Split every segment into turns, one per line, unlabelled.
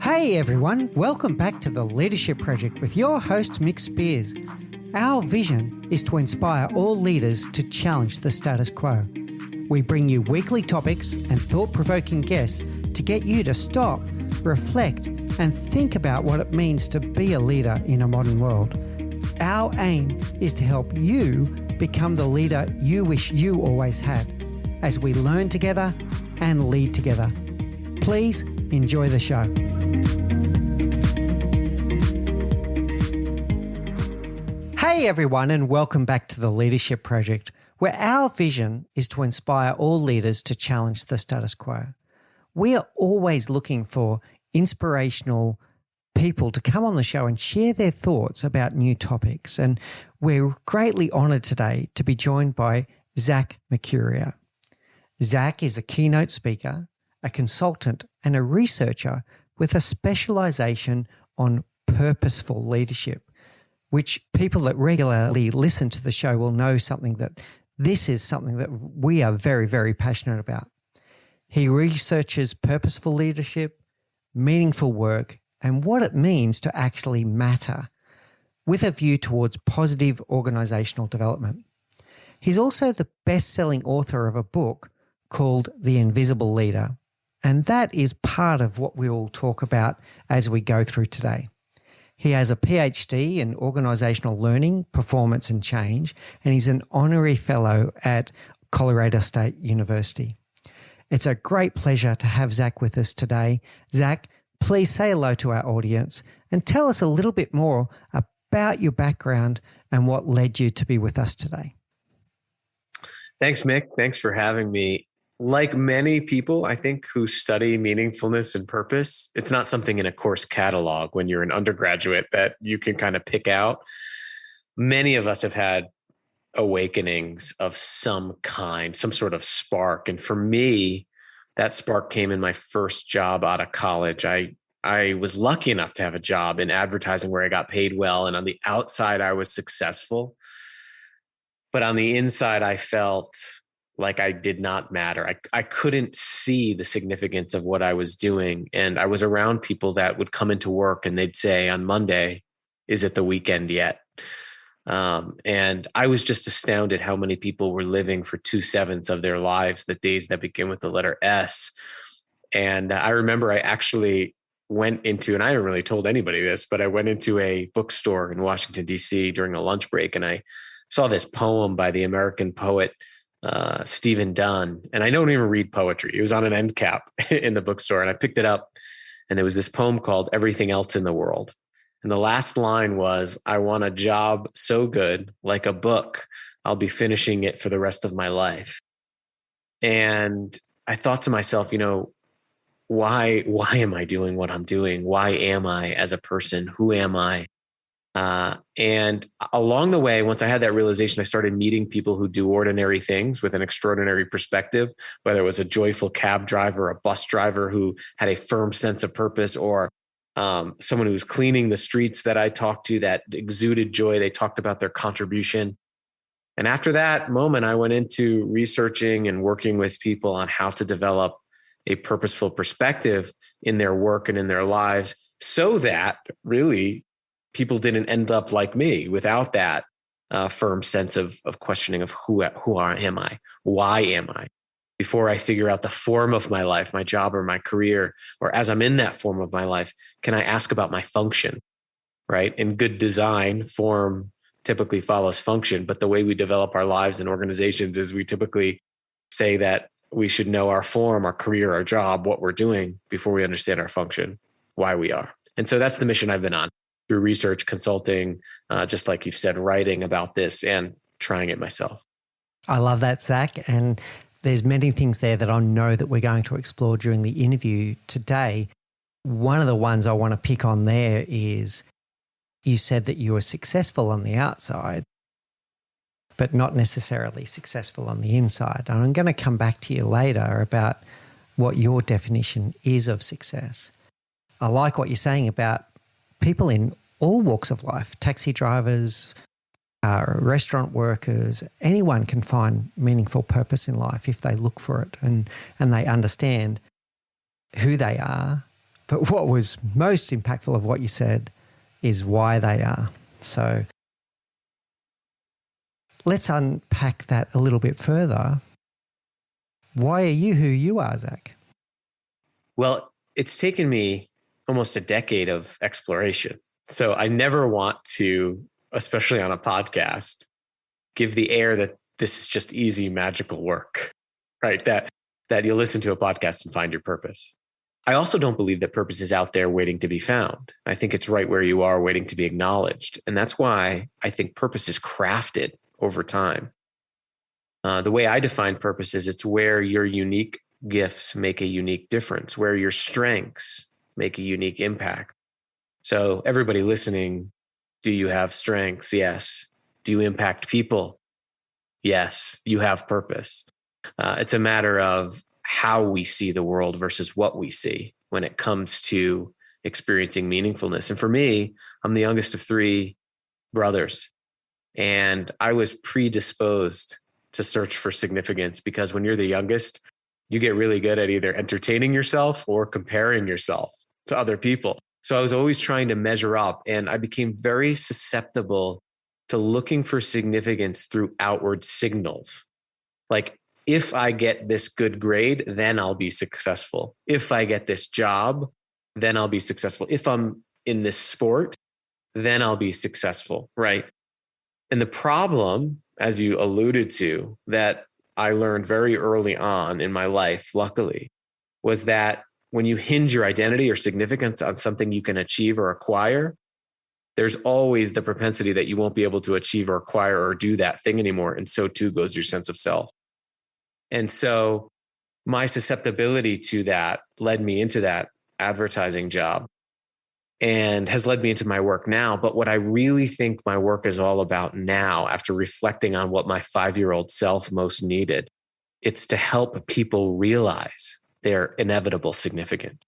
Hey everyone, welcome back to the Leadership Project with your host Mick Spears. Our vision is to inspire all leaders to challenge the status quo. We bring you weekly topics and thought-provoking guests to get you to stop, reflect, and think about what it means to be a leader in a modern world. Our aim is to help you become the leader you wish you always had, as we learn together and lead together. Please enjoy the show. Hey everyone, and welcome back to the Leadership Project, where our vision is to inspire all leaders to challenge the status quo. We are always looking for inspirational people to come on the show and share their thoughts about new topics. And we're greatly honored today to be joined by Zach Mercuria. Zach is a keynote speaker, a consultant, and a researcher with a specialization on purposeful leadership, which people that regularly listen to the show will know this is something that we are very, very passionate about. He researches purposeful leadership, meaningful work, and what it means to actually matter, with a view towards positive organizational development. He's also the best-selling author of a book called The Invisible Leader, and that is part of what we will talk about as we go through today. He has a PhD in organizational learning, performance, and change, and he's an honorary fellow at Colorado State University. It's a great pleasure to have Zach with us today. Zach, please say hello to our audience and tell us a little bit more about your background and what led you to be with us today.
Thanks, Mick. Thanks for having me. Like many people, I think, who study meaningfulness and purpose, it's not something in a course catalog when you're an undergraduate that you can kind of pick out. Many of us have had awakenings of some kind, some sort of spark. And for me, that spark came in my first job out of college. I was lucky enough to have a job in advertising where I got paid well. And on the outside, I was successful. But on the inside, I felt like I did not matter. I couldn't see the significance of what I was doing. And I was around people that would come into work and they'd say on Monday, is it the weekend yet? And I was just astounded how many people were living for 2/7 of their lives, the days that begin with the letter S. And I remember I actually went into, and I haven't really told anybody this, but I went into a bookstore in Washington, D.C. during a lunch break, and I saw this poem by the American poet, Stephen Dunn. And I don't even read poetry. It was on an end cap in the bookstore. And I picked it up and there was this poem called Everything Else in the World. And the last line was, I want a job so good, like a book, I'll be finishing it for the rest of my life. And I thought to myself, why am I doing what I'm doing? Why am I as a person? Who am I? And along the way, once I had that realization, I started meeting people who do ordinary things with an extraordinary perspective, whether it was a joyful cab driver, a bus driver who had a firm sense of purpose, or someone who was cleaning the streets that I talked to that exuded joy. They talked about their contribution. And after that moment, I went into researching and working with people on how to develop a purposeful perspective in their work and in their lives, so that really people didn't end up like me without that firm sense of questioning of who am I? Why am I? Before I figure out the form of my life, my job or my career, or as I'm in that form of my life, can I ask about my function, right? In good design, form typically follows function, but the way we develop our lives and organizations is we typically say that we should know our form, our career, our job, what we're doing before we understand our function, why we are. And so that's the mission I've been on through research, consulting, just like you've said, writing about this and trying it myself.
I love that, Zach. And there's many things there that I know that we're going to explore during the interview today. One of the ones I want to pick on there is you said that you were successful on the outside, but not necessarily successful on the inside. And I'm going to come back to you later about what your definition is of success. I like what you're saying about people in all walks of life, taxi drivers, restaurant workers, anyone can find meaningful purpose in life if they look for it and they understand who they are. But what was most impactful of what you said is why they are. So let's unpack that a little bit further. Why are you who you are, Zach?
Well, it's taken me almost a decade of exploration. So I never want to, especially on a podcast, give the air that this is just easy, magical work, right? That you'll listen to a podcast and find your purpose. I also don't believe that purpose is out there waiting to be found. I think it's right where you are, waiting to be acknowledged. And that's why I think purpose is crafted over time. The way I define purpose is it's where your unique gifts make a unique difference, where your strengths make a unique impact. So everybody listening, do you have strengths? Yes. Do you impact people? Yes, you have purpose. It's a matter of how we see the world versus what we see when it comes to experiencing meaningfulness. And for me, I'm the youngest of three brothers, and I was predisposed to search for significance because when you're the youngest, you get really good at either entertaining yourself or comparing yourself to other people. So I was always trying to measure up, and I became very susceptible to looking for significance through outward signals. Like, if I get this good grade, then I'll be successful. If I get this job, then I'll be successful. If I'm in this sport, then I'll be successful, right? And the problem, as you alluded to, that I learned very early on in my life, luckily, was that when you hinge your identity or significance on something you can achieve or acquire, there's always the propensity that you won't be able to achieve or acquire or do that thing anymore. And so too goes your sense of self. And so my susceptibility to that led me into that advertising job and has led me into my work now. But what I really think my work is all about now, after reflecting on what my 5-year-old self most needed, it's to help people realize their inevitable significance,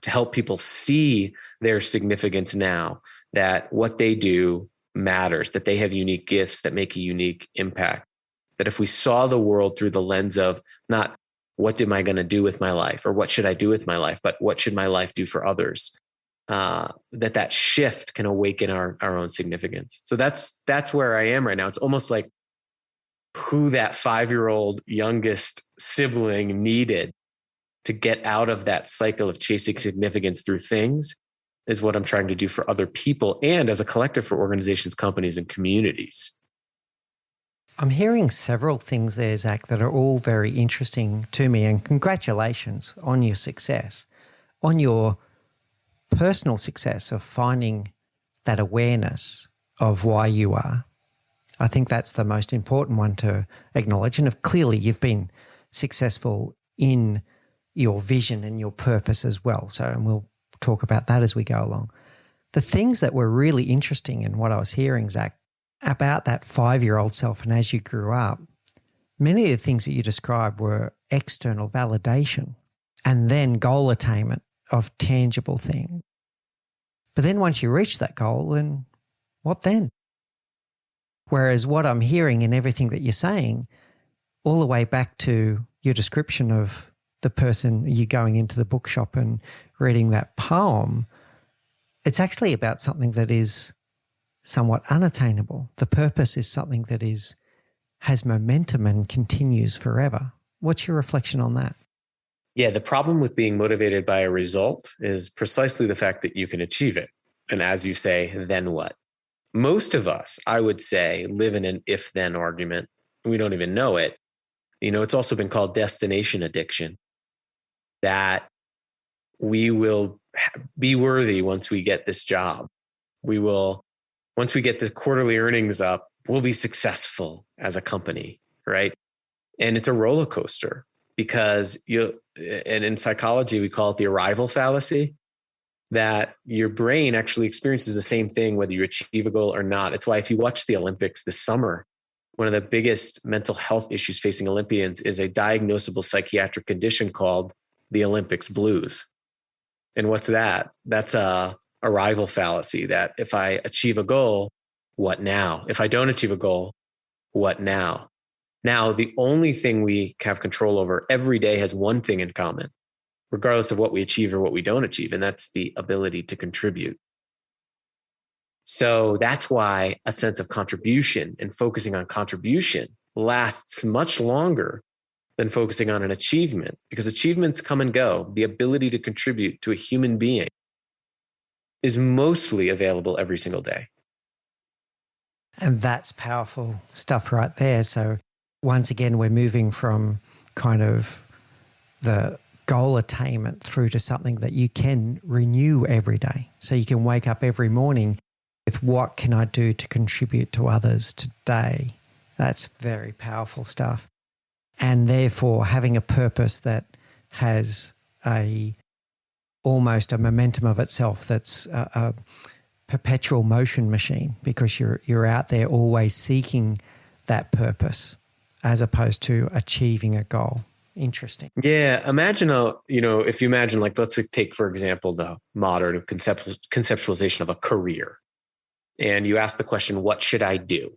to help people see their significance now, that what they do matters, that they have unique gifts that make a unique impact. That if we saw the world through the lens of not what am I going to do with my life or what should I do with my life, but what should my life do for others, that shift can awaken our own significance. So that's where I am right now. It's almost like who that 5-year-old youngest sibling needed to get out of that cycle of chasing significance through things is what I'm trying to do for other people and as a collective for organizations, companies, and communities.
I'm hearing several things there, Zach, that are all very interesting to me, and congratulations on your success, on your personal success of finding that awareness of why you are. I think that's the most important one to acknowledge. And clearly you've been successful in your vision and your purpose as well. So, and we'll talk about that as we go along. The things that were really interesting in what I was hearing, Zach, about that 5-year-old self and as you grew up, many of the things that you described were external validation and then goal attainment of tangible things. But then once you reach that goal, then what then? Whereas what I'm hearing in everything that you're saying, all the way back to your description of the person you going into the bookshop and reading that poem, it's actually about something that is somewhat unattainable. The purpose is something that has momentum and continues forever. What's your reflection on that?
Yeah, the problem with being motivated by a result is precisely the fact that you can achieve it. And as you say, then what? Most of us, I would say, live in an if-then argument. We don't even know it. You know, it's also been called destination addiction, that we will be worthy once we get this job. Once we get the quarterly earnings up, we'll be successful as a company, right? And it's a roller coaster because and in psychology, we call it the arrival fallacy, that your brain actually experiences the same thing, whether you achieve a goal or not. It's why if you watch the Olympics this summer, one of the biggest mental health issues facing Olympians is a diagnosable psychiatric condition called the Olympics blues. And what's that? That's a arrival fallacy, that if I achieve a goal, What now? If I don't achieve a goal, what now? Now, the only thing we have control over every day has one thing in common, regardless of what we achieve or what we don't achieve, and that's the ability to contribute. So that's why a sense of contribution and focusing on contribution lasts much longer than focusing on an achievement, because achievements come and go. The ability to contribute to a human being is mostly available every single day.
And that's powerful stuff right there. So once again, we're moving from kind of the goal attainment through to something that you can renew every day. So you can wake up every morning with, what can I do to contribute to others today? That's very powerful stuff. And therefore, having a purpose that has almost a momentum of itself, that's a perpetual motion machine, because you're out there always seeking that purpose as opposed to achieving a goal. Interesting.
Yeah. Imagine if you imagine, like, let's take, for example, the modern conceptualization of a career. And you ask the question, what should I do?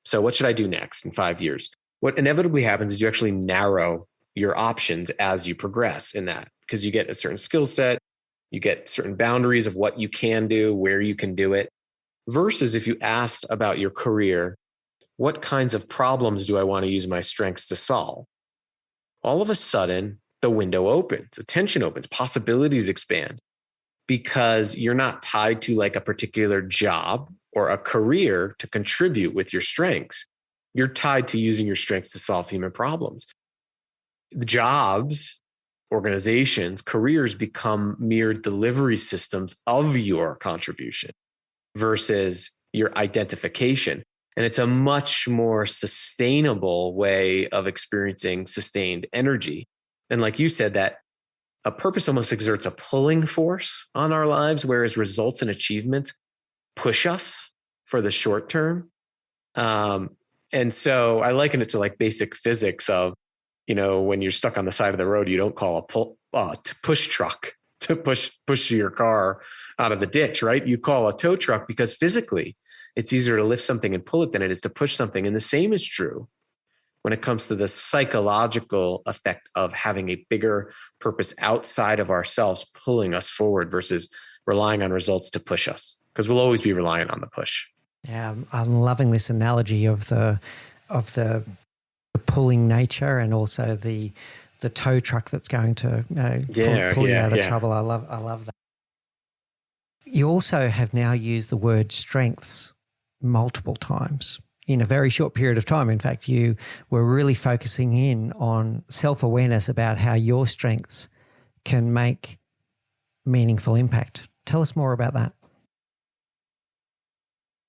So what should I do next in 5 years? What inevitably happens is you actually narrow your options as you progress in that, because you get a certain skill set, you get certain boundaries of what you can do, where you can do it, versus if you asked about your career, what kinds of problems do I want to use my strengths to solve? All of a sudden, the window opens, attention opens, possibilities expand, because you're not tied to like a particular job or a career to contribute with your strengths. You're tied to using your strengths to solve human problems. The jobs, organizations, careers become mere delivery systems of your contribution versus your identification. And it's a much more sustainable way of experiencing sustained energy. And like you said, that a purpose almost exerts a pulling force on our lives, whereas results and achievements push us for the short term. And so I liken it to like basic physics of, when you're stuck on the side of the road, you don't call a push truck to push your car out of the ditch, right? You call a tow truck because physically it's easier to lift something and pull it than it is to push something. And the same is true when it comes to the psychological effect of having a bigger purpose outside of ourselves, pulling us forward versus relying on results to push us, because we'll always be reliant on the push.
Yeah, I'm loving this analogy of the pulling nature, and also the tow truck that's going to pull you out of trouble. I love that. You also have now used the word strengths multiple times in a very short period of time. In fact, you were really focusing in on self-awareness about how your strengths can make meaningful impact. Tell us more about that.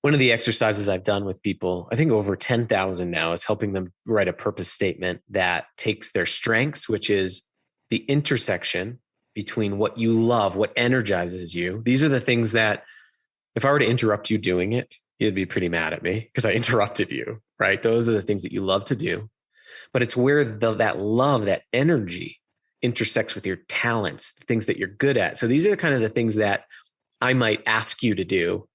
One of the exercises I've done with people, I think over 10,000 now, is helping them write a purpose statement that takes their strengths, which is the intersection between what you love, what energizes you. These are the things that if I were to interrupt you doing it, you'd be pretty mad at me because I interrupted you, right? Those are the things that you love to do. But it's where that love, that energy intersects with your talents, the things that you're good at. So these are kind of the things that I might ask you to do.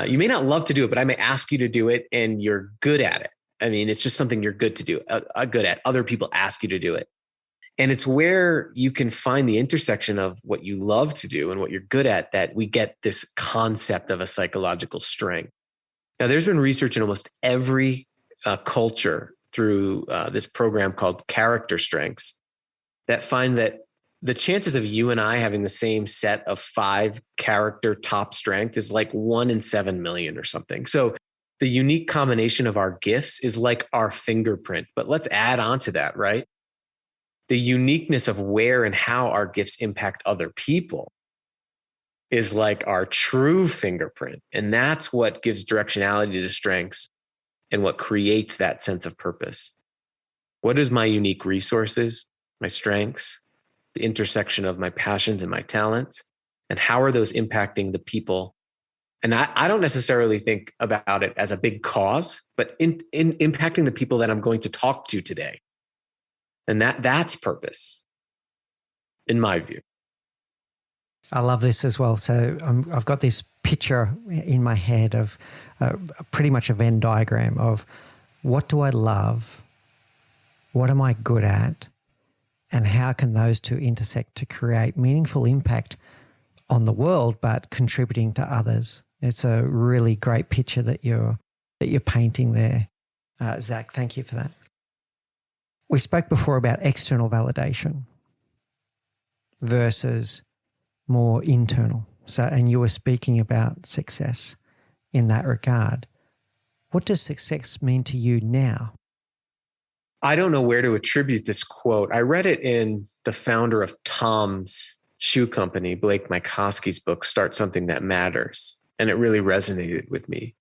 You may not love to do it, but I may ask you to do it and you're good at it. I mean, it's just something you're good to do, good at. Other people ask you to do it. And it's where you can find the intersection of what you love to do and what you're good at, that we get this concept of a psychological strength. Now, there's been research in almost every culture through this program called Character Strengths that find that the chances of you and I having the same set of 5 character top strength is like 1 in 7 million or something. So the unique combination of our gifts is like our fingerprint. But let's add on to that, right? The uniqueness of where and how our gifts impact other people is like our true fingerprint. And that's what gives directionality to strengths and what creates that sense of purpose. What is my unique resources, my strengths, the intersection of my passions and my talents, and how are those impacting the people? And I don't necessarily think about it as a big cause, but in impacting the people that I'm going to talk to today. And that's purpose, in my view.
I love this as well. So I've got this picture in my head of pretty much a Venn diagram of what do I love, what am I good at, and how can those two intersect to create meaningful impact on the world, but contributing to others. It's a really great picture that you're painting there, Zach. Thank you for that. We spoke before about external validation versus more internal. So, and you were speaking about success in that regard. What does success mean to you now?
I don't know where to attribute this quote. I read it in the founder of Tom's shoe company, Blake Mycosky's book, Start Something That Matters. And it really resonated with me.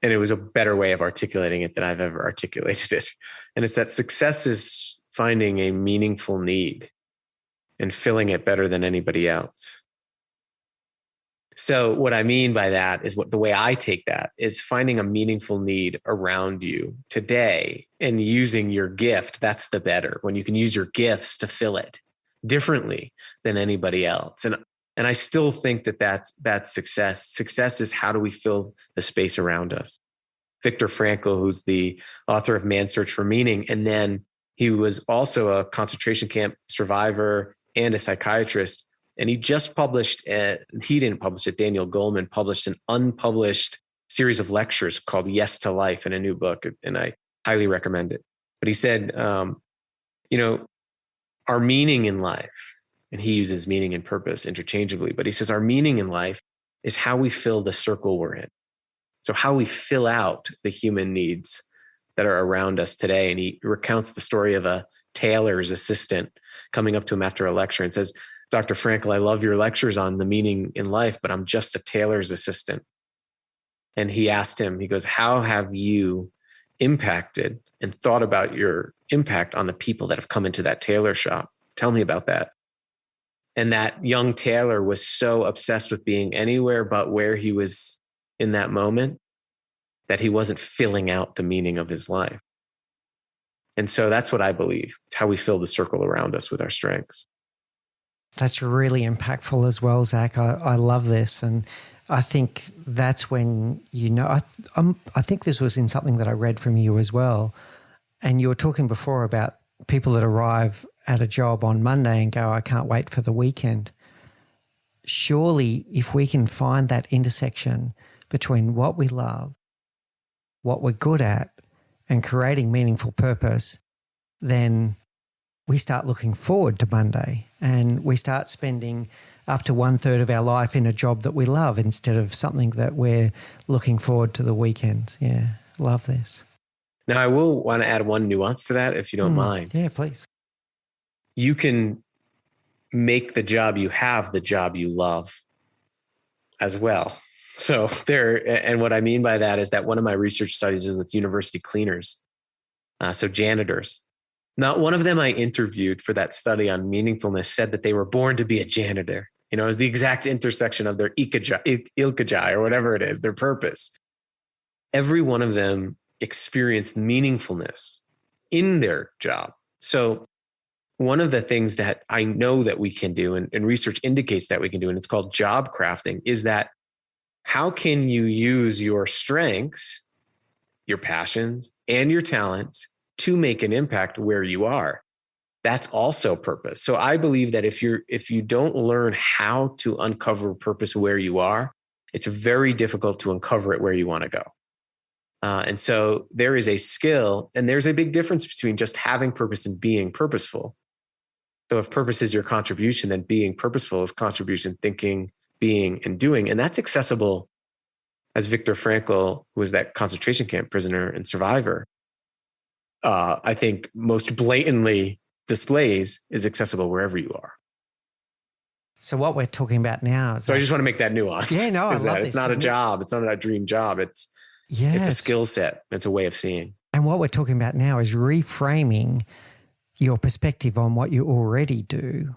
And it was a better way of articulating it than I've ever articulated it. And it's that success is finding a meaningful need and filling it better than anybody else. So what I mean by that is the way I take that is finding a meaningful need around you today and using your gift. That's the better, when you can use your gifts to fill it differently than anybody else. And I still think that that's success. Success is how do we fill the space around us? Viktor Frankl, who's the author of Man's Search for Meaning, and then he was also a concentration camp survivor and a psychiatrist. And he just published, he didn't publish it, Daniel Goleman published an unpublished series of lectures called Yes to Life in a new book, and I highly recommend it. But he said, our meaning in life, and he uses meaning and purpose interchangeably, but he says our meaning in life is how we fill the circle we're in. So how we fill out the human needs that are around us today. And he recounts the story of a tailor's assistant coming up to him after a lecture and says, Dr. Frankl, I love your lectures on the meaning in life, but I'm just a tailor's assistant. And he asked him, he goes, how have you impacted and thought about your impact on the people that have come into that tailor shop? Tell me about that. And that young tailor was so obsessed with being anywhere but where he was in that moment that he wasn't filling out the meaning of his life. And so that's what I believe. It's how we fill the circle around us with our strengths.
That's really impactful as well, Zach. I love this. And I think that's when, I think this was in something that I read from you as well. And you were talking before about people that arrive at a job on Monday and go, I can't wait for the weekend. Surely if we can find that intersection between what we love, what we're good at, and creating meaningful purpose, then we start looking forward to Monday and we start spending up to 1/3 of our life in a job that we love instead of something that we're looking forward to the weekend. Yeah, love this.
Now, I will want to add one nuance to that, if you don't mind.
Yeah, please.
You can make the job you have the job you love as well. So and what I mean by that is that one of my research studies is with university cleaners, so janitors. Not one of them I interviewed for that study on meaningfulness said that they were born to be a janitor. It was the exact intersection of their ilkajai or whatever it is, their purpose. Every one of them experienced meaningfulness in their job. So one of the things that I know that we can do, and research indicates that we can do, and it's called job crafting, is that how can you use your strengths, your passions, and your talents to make an impact where you are? That's also purpose. So I believe that if you don't learn how to uncover purpose where you are, it's very difficult to uncover it where you want to go. And so there is a skill, and there's a big difference between just having purpose and being purposeful. So if purpose is your contribution, then being purposeful is contribution, thinking, being, and doing. And that's accessible, as Viktor Frankl, who was that concentration camp prisoner and survivor, I think most blatantly displays, is accessible wherever you are.
So what we're talking about now is...
So I just want to make that nuance.
Yeah, no, I love this.
It's not a job. It's not a dream job. It's a skill set. It's a way of seeing.
And what we're talking about now is reframing your perspective on what you already do,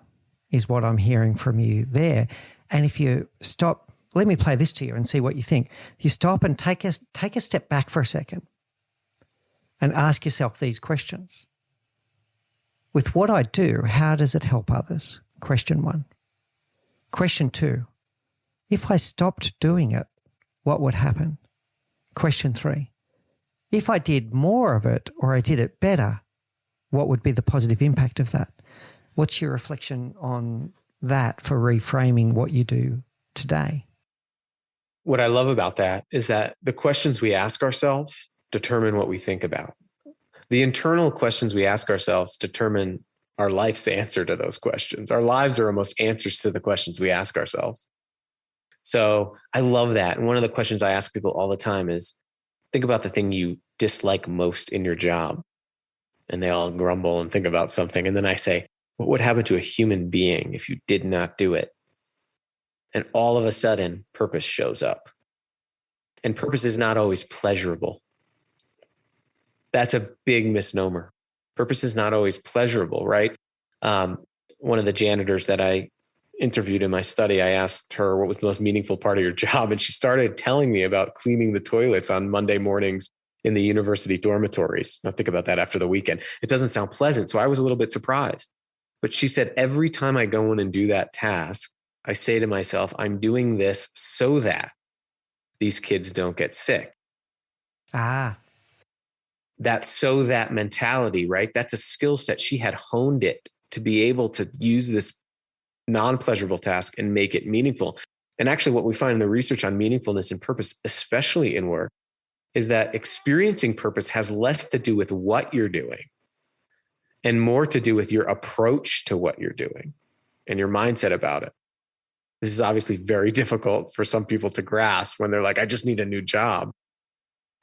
is what I'm hearing from you there. And if you stop, let me play this to you and see what you think. You stop and take a step back for a second and ask yourself these questions. With what I do, how does it help others? Question 1. Question 2, If I stopped doing it, what would happen? Question 3. If I did more of it or I did it better, what would be the positive impact of that? What's your reflection on that for reframing what you do today?
What I love about that is that the questions we ask ourselves determine what we think about. The internal questions we ask ourselves determine our life's answer to those questions. Our lives are almost answers to the questions we ask ourselves. So I love that. And one of the questions I ask people all the time is, think about the thing you dislike most in your job. And they all grumble and think about something. And then I say, what would happen to a human being if you did not do it? And all of a sudden, purpose shows up. And purpose is not always pleasurable. That's a big misnomer. Purpose is not always pleasurable, right? One of the janitors that I interviewed in my study, I asked her what was the most meaningful part of your job. And she started telling me about cleaning the toilets on Monday mornings in the university dormitories. Now think about that after the weekend. It doesn't sound pleasant. So I was a little bit surprised. But she said, every time I go in and do that task, I say to myself, I'm doing this so that these kids don't get sick. That so that mentality, right? That's a skill set. She had honed it to be able to use this non-pleasurable task and make it meaningful. And actually what we find in the research on meaningfulness and purpose, especially in work, is that experiencing purpose has less to do with what you're doing and more to do with your approach to what you're doing and your mindset about it. This is obviously very difficult for some people to grasp when they're like, I just need a new job.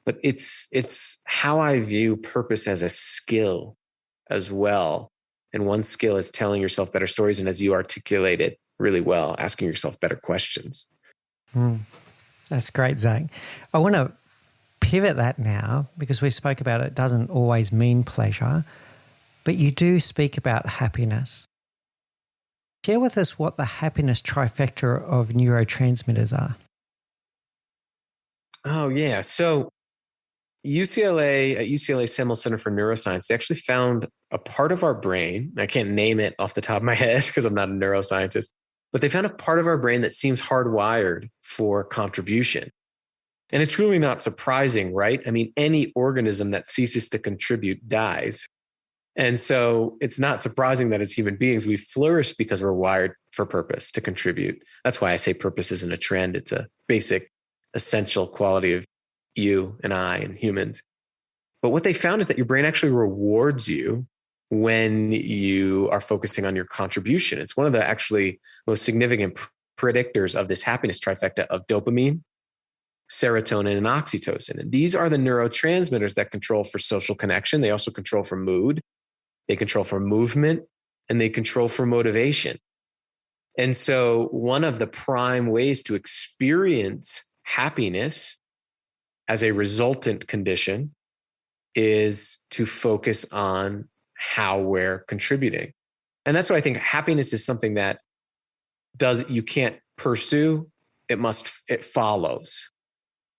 But it's how I view purpose as a skill as well. And one skill is telling yourself better stories. And as you articulated really well, asking yourself better questions.
That's great, Zach. I want to pivot that now because we spoke about it doesn't always mean pleasure, but you do speak about happiness. Share with us what the happiness trifecta of neurotransmitters are.
Oh, yeah. So at UCLA Semel Center for Neuroscience, they actually found a part of our brain. I can't name it off the top of my head because I'm not a neuroscientist, but they found a part of our brain that seems hardwired for contribution. And it's really not surprising, right? I mean, any organism that ceases to contribute dies. And so it's not surprising that as human beings, we flourish because we're wired for purpose to contribute. That's why I say purpose isn't a trend. It's a basic, essential quality of you and I and humans. But what they found is that your brain actually rewards you when you are focusing on your contribution. It's one of the actually most significant predictors of this happiness trifecta of dopamine, serotonin, and oxytocin. And these are the neurotransmitters that control for social connection. They also control for mood. They control for movement, and they control for motivation. And so one of the prime ways to experience happiness as a resultant condition is to focus on how we're contributing. And that's why I think happiness is something that you can't pursue. It follows,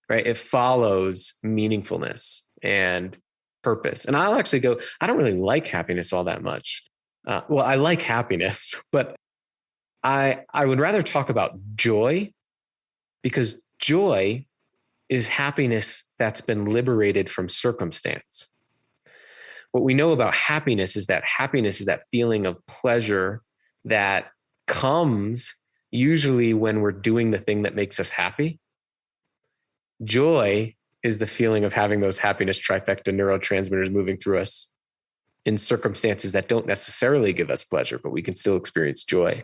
right? It follows meaningfulness and purpose. And I'll actually go, I don't really like happiness all that much. Well, I like happiness, but I would rather talk about joy, because joy is happiness that's been liberated from circumstance. What we know about happiness is that feeling of pleasure that comes usually when we're doing the thing that makes us happy. Joy is the feeling of having those happiness trifecta neurotransmitters moving through us in circumstances that don't necessarily give us pleasure, but we can still experience joy.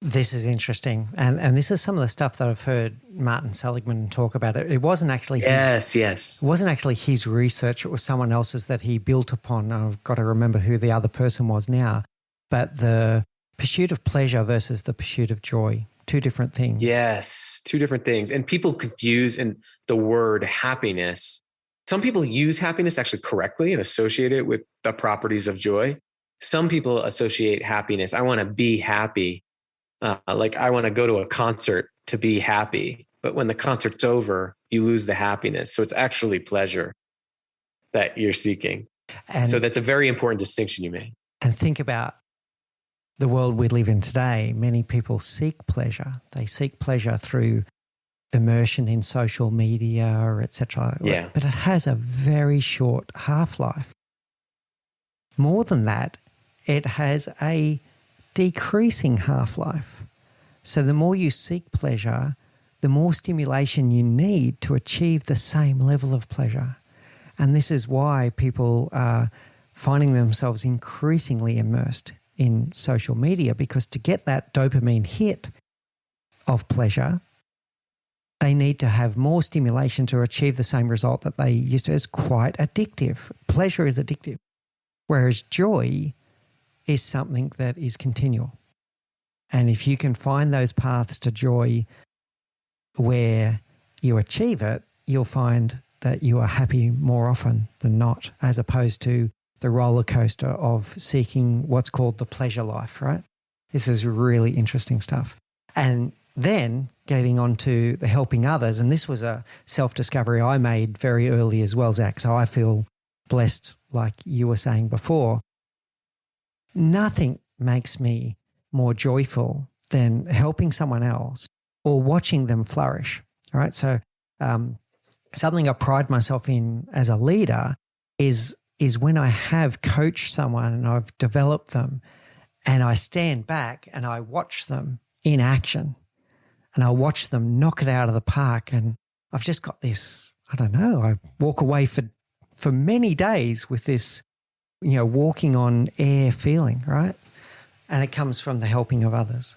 This is interesting. And this is some of the stuff that I've heard Martin Seligman talk about. It wasn't actually
Yes.
It wasn't actually his research. It was someone else's that he built upon. I've got to remember who the other person was now. But the pursuit of pleasure versus the pursuit of joy, two different things.
Yes, two different things. And people confuse the word happiness. Some people use happiness actually correctly and associate it with the properties of joy. Some people associate happiness. I want to be happy. Like I want to go to a concert to be happy. But when the concert's over, you lose the happiness. So it's actually pleasure that you're seeking. And so that's a very important distinction you made.
And think about the world we live in today, many people seek pleasure. They seek pleasure through immersion in social media, etc.
Yeah.
But it has a very short half-life. More than that, it has a decreasing half-life. So the more you seek pleasure, the more stimulation you need to achieve the same level of pleasure. And this is why people are finding themselves increasingly immersed in social media, because to get that dopamine hit of pleasure, they need to have more stimulation to achieve the same result that they used to. It's quite addictive. Pleasure is addictive, whereas joy is something that is continual. And if you can find those paths to joy where you achieve it, you'll find that you are happy more often than not, as opposed to the roller coaster of seeking what's called the pleasure life, right? This is really interesting stuff. And then getting on to the helping others, and this was a self-discovery I made very early as well, Zach, so I feel blessed, like you were saying before. Nothing makes me more joyful than helping someone else or watching them flourish, all right? So something I pride myself in as a leader is when I have coached someone and I've developed them, and I stand back and I watch them in action, and I watch them knock it out of the park, and I've just got this, I don't know, I walk away for many days with this, walking on air feeling, right? And it comes from the helping of others.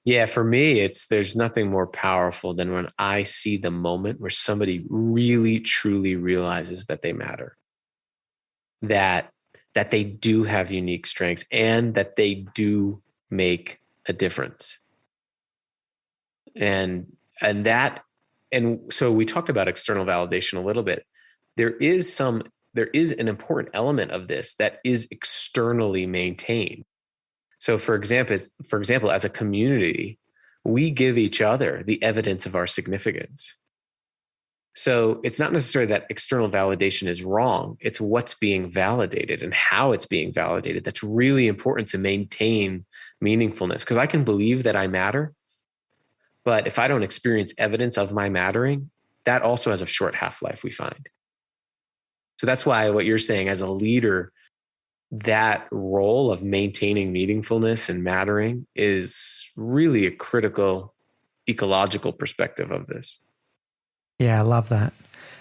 Yeah, for me, there's nothing more powerful than when I see the moment where somebody really, truly realizes that they matter, that they do have unique strengths, and that they do make a difference. And so we talked about external validation a little bit. There is an important element of this that is externally maintained. So for example, as a community, we give each other the evidence of our significance. So it's not necessarily that external validation is wrong. It's what's being validated and how it's being validated. That's really important to maintain meaningfulness, because I can believe that I matter, but if I don't experience evidence of my mattering, that also has a short half-life, we find. So that's why what you're saying as a leader, that role of maintaining meaningfulness and mattering is really a critical ecological perspective of this.
Yeah, I love that.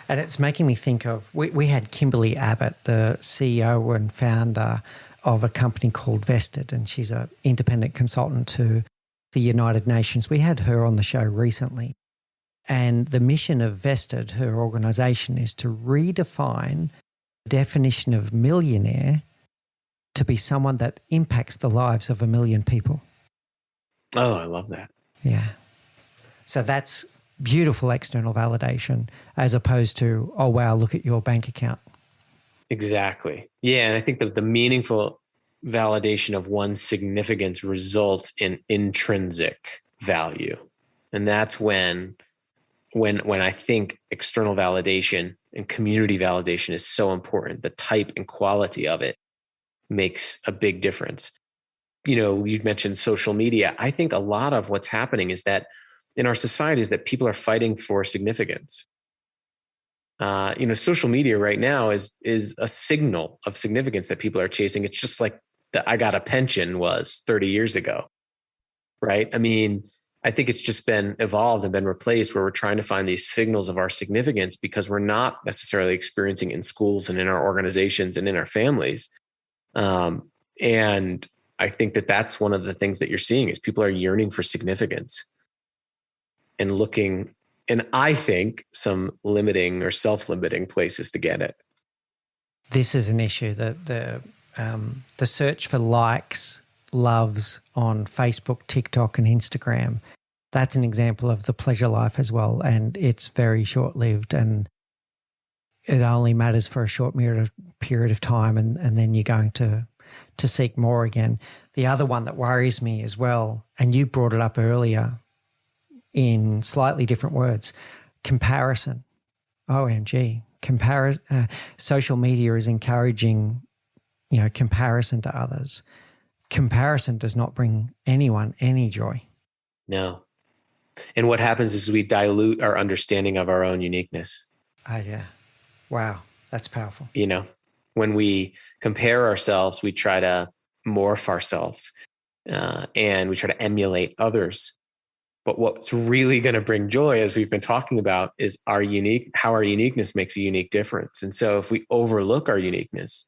And it's making me think of, we had Kimberly Abbott, the CEO and founder of a company called Vested, and she's an independent consultant to the United Nations. We had her on the show recently. And the mission of Vested, her organization, is to redefine the definition of millionaire to be someone that impacts the lives of 1 million people.
Oh, I love that.
Yeah. So that's beautiful external validation, as opposed to, oh, wow, look at your bank account.
Exactly. Yeah. And I think that the meaningful validation of one's significance results in intrinsic value. And that's when I think external validation and community validation is so important. The type and quality of it makes a big difference. You've mentioned social media. I think a lot of what's happening is that in our society is that people are fighting for significance. Social media right now is a signal of significance that people are chasing. It's just like the I got a pension was 30 years ago, right? I mean, I think it's just been evolved and been replaced where we're trying to find these signals of our significance because we're not necessarily experiencing in schools and in our organizations and in our families. And I think that that's one of the things that you're seeing is people are yearning for significance and looking, and I think some limiting or self-limiting places to get it.
This is an issue that the search for likes, loves on Facebook, TikTok, and Instagram. That's an example of the pleasure life as well. And it's very short-lived and it only matters for a short period of time and then you're going to seek more again. The other one that worries me as well, and you brought it up earlier in slightly different words, comparison. OMG. Social media is encouraging, comparison to others. comparison does not bring anyone any joy.
No. And what happens is we dilute our understanding of our own uniqueness.
Yeah. Wow. That's powerful.
When we compare ourselves, we try to morph ourselves and we try to emulate others. But what's really going to bring joy, as we've been talking about, is how our uniqueness makes a unique difference. And so if we overlook our uniqueness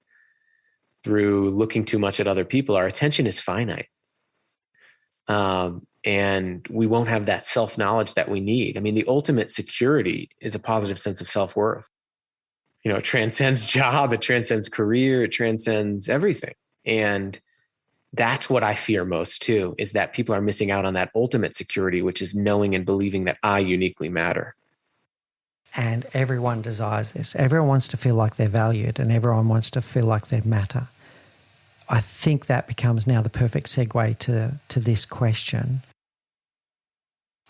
through looking too much at other people, our attention is finite. And we won't have that self-knowledge that we need. I mean, the ultimate security is a positive sense of self-worth. It transcends job, it transcends career, it transcends everything. And that's what I fear most too, is that people are missing out on that ultimate security, which is knowing and believing that I uniquely matter.
And everyone desires this. Everyone wants to feel like they're valued and everyone wants to feel like they matter. I think that becomes now the perfect segue to this question.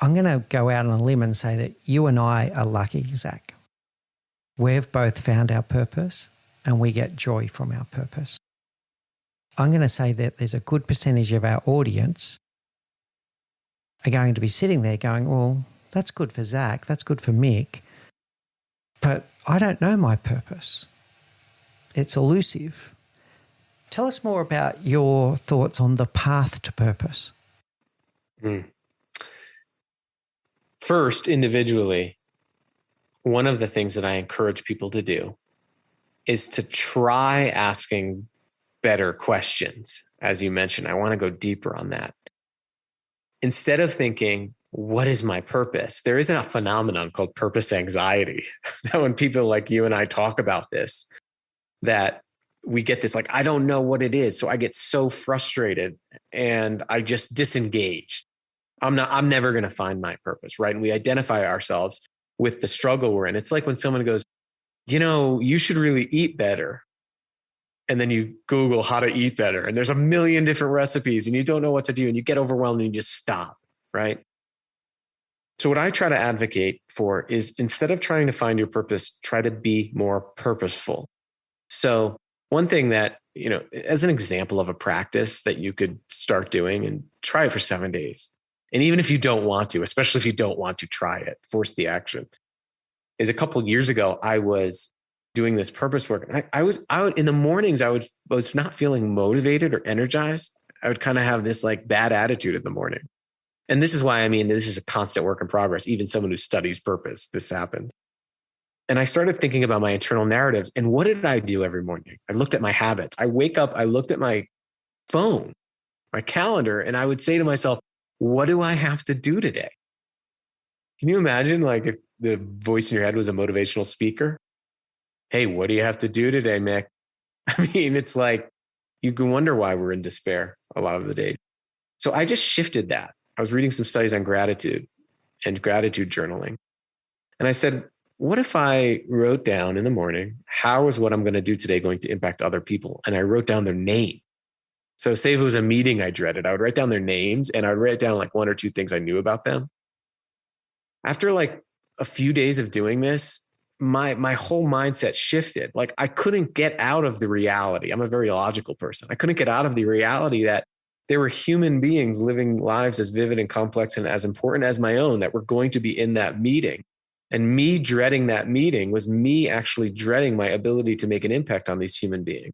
I'm going to go out on a limb and say that you and I are lucky, Zach. We've both found our purpose and we get joy from our purpose. I'm going to say that there's a good percentage of our audience are going to be sitting there going, well, that's good for Zach, that's good for Mick, but I don't know my purpose. It's elusive. Tell us more about your thoughts on the path to purpose.
First, individually, one of the things that I encourage people to do is to try asking better questions. As you mentioned, I want to go deeper on that. Instead of thinking, what is my purpose? There is a phenomenon called purpose anxiety that when people like you and I talk about this, that we get this, like, I don't know what it is. So I get so frustrated and I just disengage. I'm never going to find my purpose, right? And we identify ourselves with the struggle we're in. It's like when someone goes, you should really eat better. And then you Google how to eat better. And there's a million different recipes and you don't know what to do and you get overwhelmed and you just stop, right? So what I try to advocate for is, instead of trying to find your purpose, try to be more purposeful. So one thing that, as an example of a practice that you could start doing, and try it for 7 days. And even if you don't want to, especially if you don't want to, try it, force the action. Is a couple of years ago, I was doing this purpose work. And I would in the mornings, was not feeling motivated or energized. I would kind of have this like bad attitude in the morning. And this is why, this is a constant work in progress. Even someone who studies purpose, this happened. And I started thinking about my internal narratives. And what did I do every morning? I looked at my habits. I wake up, I looked at my phone, my calendar, and I would say to myself, what do I have to do today? Can you imagine, like, if the voice in your head was a motivational speaker? Hey, what do you have to do today, Mick? It's like, you can wonder why we're in despair a lot of the days. So I just shifted that. I was reading some studies on gratitude and gratitude journaling. And I said, what if I wrote down in the morning, how is what I'm going to do today going to impact other people? And I wrote down their name. So say if it was a meeting I dreaded, I would write down their names and I would write down like one or two things I knew about them. After like a few days of doing this, my whole mindset shifted. Like, I couldn't get out of the reality. I'm a very logical person. I couldn't get out of the reality that there were human beings living lives as vivid and complex and as important as my own that were going to be in that meeting. And me dreading that meeting was me actually dreading my ability to make an impact on these human beings.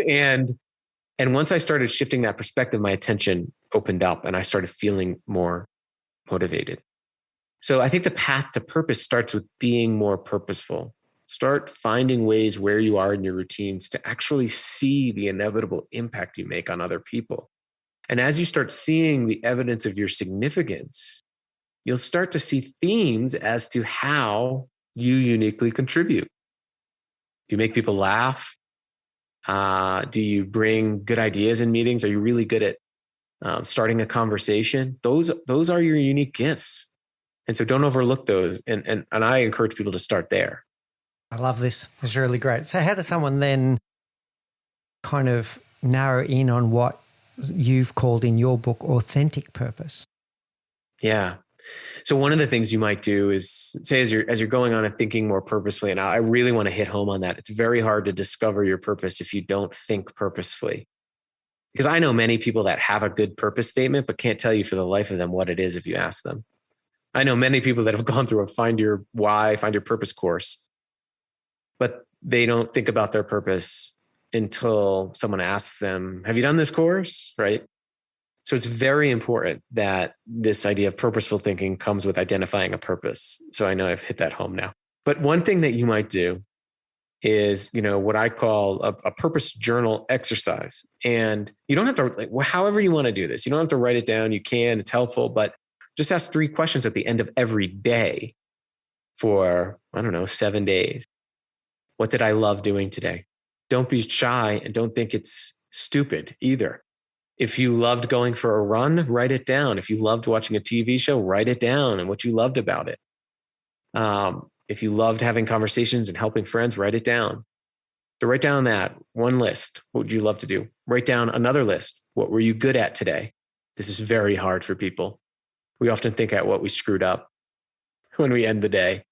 And once I started shifting that perspective, my attention opened up and I started feeling more motivated. So I think the path to purpose starts with being more purposeful. Start finding ways where you are in your routines to actually see the inevitable impact you make on other people. And as you start seeing the evidence of your significance, you'll start to see themes as to how you uniquely contribute. Do you make people laugh? Do you bring good ideas in meetings? Are you really good at starting a conversation? Those are your unique gifts. And so don't overlook those. And I encourage people to start there.
I love this. It's really great. So how does someone then kind of narrow in on what you've called in your book authentic purpose?
Yeah. So one of the things you might do is say, as you're going on and thinking more purposefully, and I really want to hit home on that. It's very hard to discover your purpose if you don't think purposefully. Because I know many people that have a good purpose statement, but can't tell you for the life of them what it is if you ask them. I know many people that have gone through a Find Your Why, Find Your Purpose course, but they don't think about their purpose until someone asks them, have you done this course? Right? So it's very important that this idea of purposeful thinking comes with identifying a purpose. So I know I've hit that home now. But one thing that you might do is, what I call a purpose journal exercise. And you don't have to, however you want to do this, you don't have to write it down. You can, it's helpful, but just ask 3 questions at the end of every day for, 7 days. What did I love doing today? Don't be shy and don't think it's stupid either. If you loved going for a run, write it down. If you loved watching a TV show, write it down and what you loved about it. If you loved having conversations and helping friends, write it down. So write down that one list. What would you love to do? Write down another list. What were you good at today? This is very hard for people. We often think at what we screwed up when we end the day.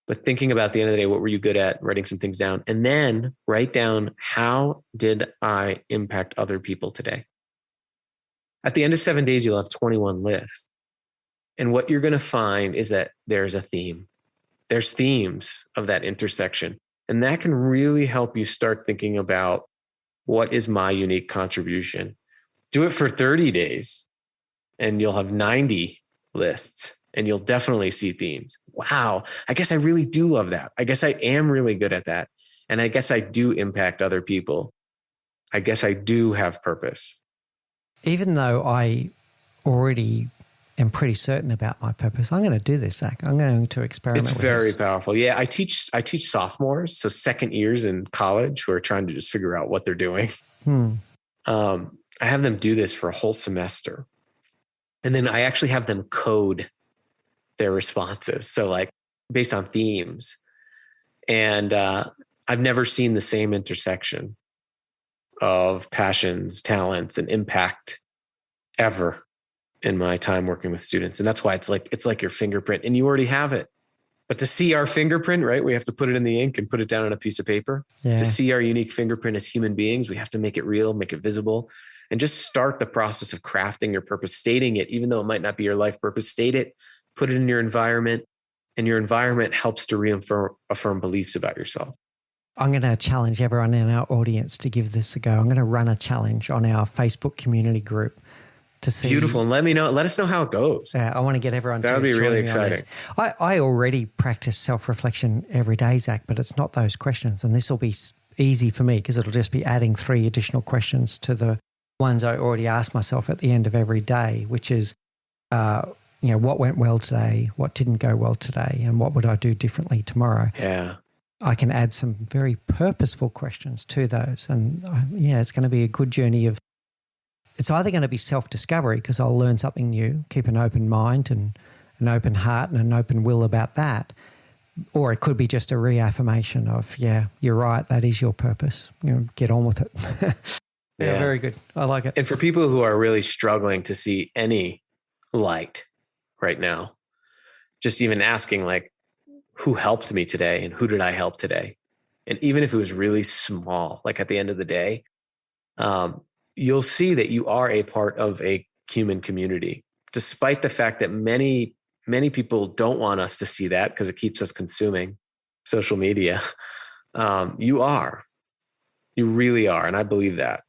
But thinking about the end of the day, what were you good at? Writing some things down. And then write down, how did I impact other people today? At the end of 7 days, you'll have 21 lists. And what you're going to find is that there's a theme. There's themes of that intersection. And that can really help you start thinking about, what is my unique contribution? Do it for 30 days and you'll have 90 lists and you'll definitely see themes. Wow, I guess I really do love that. I guess I am really good at that. And I guess I do impact other people. I guess I do have purpose.
Even though I already am pretty certain about my purpose, I'm going to do this, Zach. I'm going to experiment with this.
It's very powerful. Yeah, I teach sophomores, so second years in college, who are trying to just figure out what they're doing. I have them do this for a whole semester. And then I actually have them code their responses. So like based on themes. And I've never seen the same intersection of passions, talents, and impact ever in my time working with students. And that's why it's like your fingerprint, and you already have it. But to see our fingerprint, right, we have to put it in the ink and put it down on a piece of paper. Yeah. To see our unique fingerprint as human beings, we have to make it real, make it visible, and just start the process of crafting your purpose, stating it, even though it might not be your life purpose. State it, put it in your environment, and your environment helps to reaffirm beliefs about yourself.
I'm going to challenge everyone in our audience to give this a go. I'm going to run a challenge on our Facebook community group to see.
Beautiful. And let us know how it goes.
I want to get everyone
that would be really exciting.
I already practice self-reflection every day, Zach, but it's not those questions. And this will be easy for me because it'll just be adding 3 additional questions to the ones I already ask myself at the end of every day, which is, what went well today, what didn't go well today, and what would I do differently tomorrow?
Yeah.
I can add some very purposeful questions to those. And it's going to be a good journey of, it's either going to be self-discovery because I'll learn something new, keep an open mind and an open heart and an open will about that. Or it could be just a reaffirmation of, yeah, you're right, that is your purpose. Get on with it. Yeah, very good. I like it.
And for people who are really struggling to see any light right now, just even asking like, who helped me today and who did I help today? And even if it was really small, like at the end of the day, you'll see that you are a part of a human community, despite the fact that many, many people don't want us to see that because it keeps us consuming social media. You really are. And I believe that.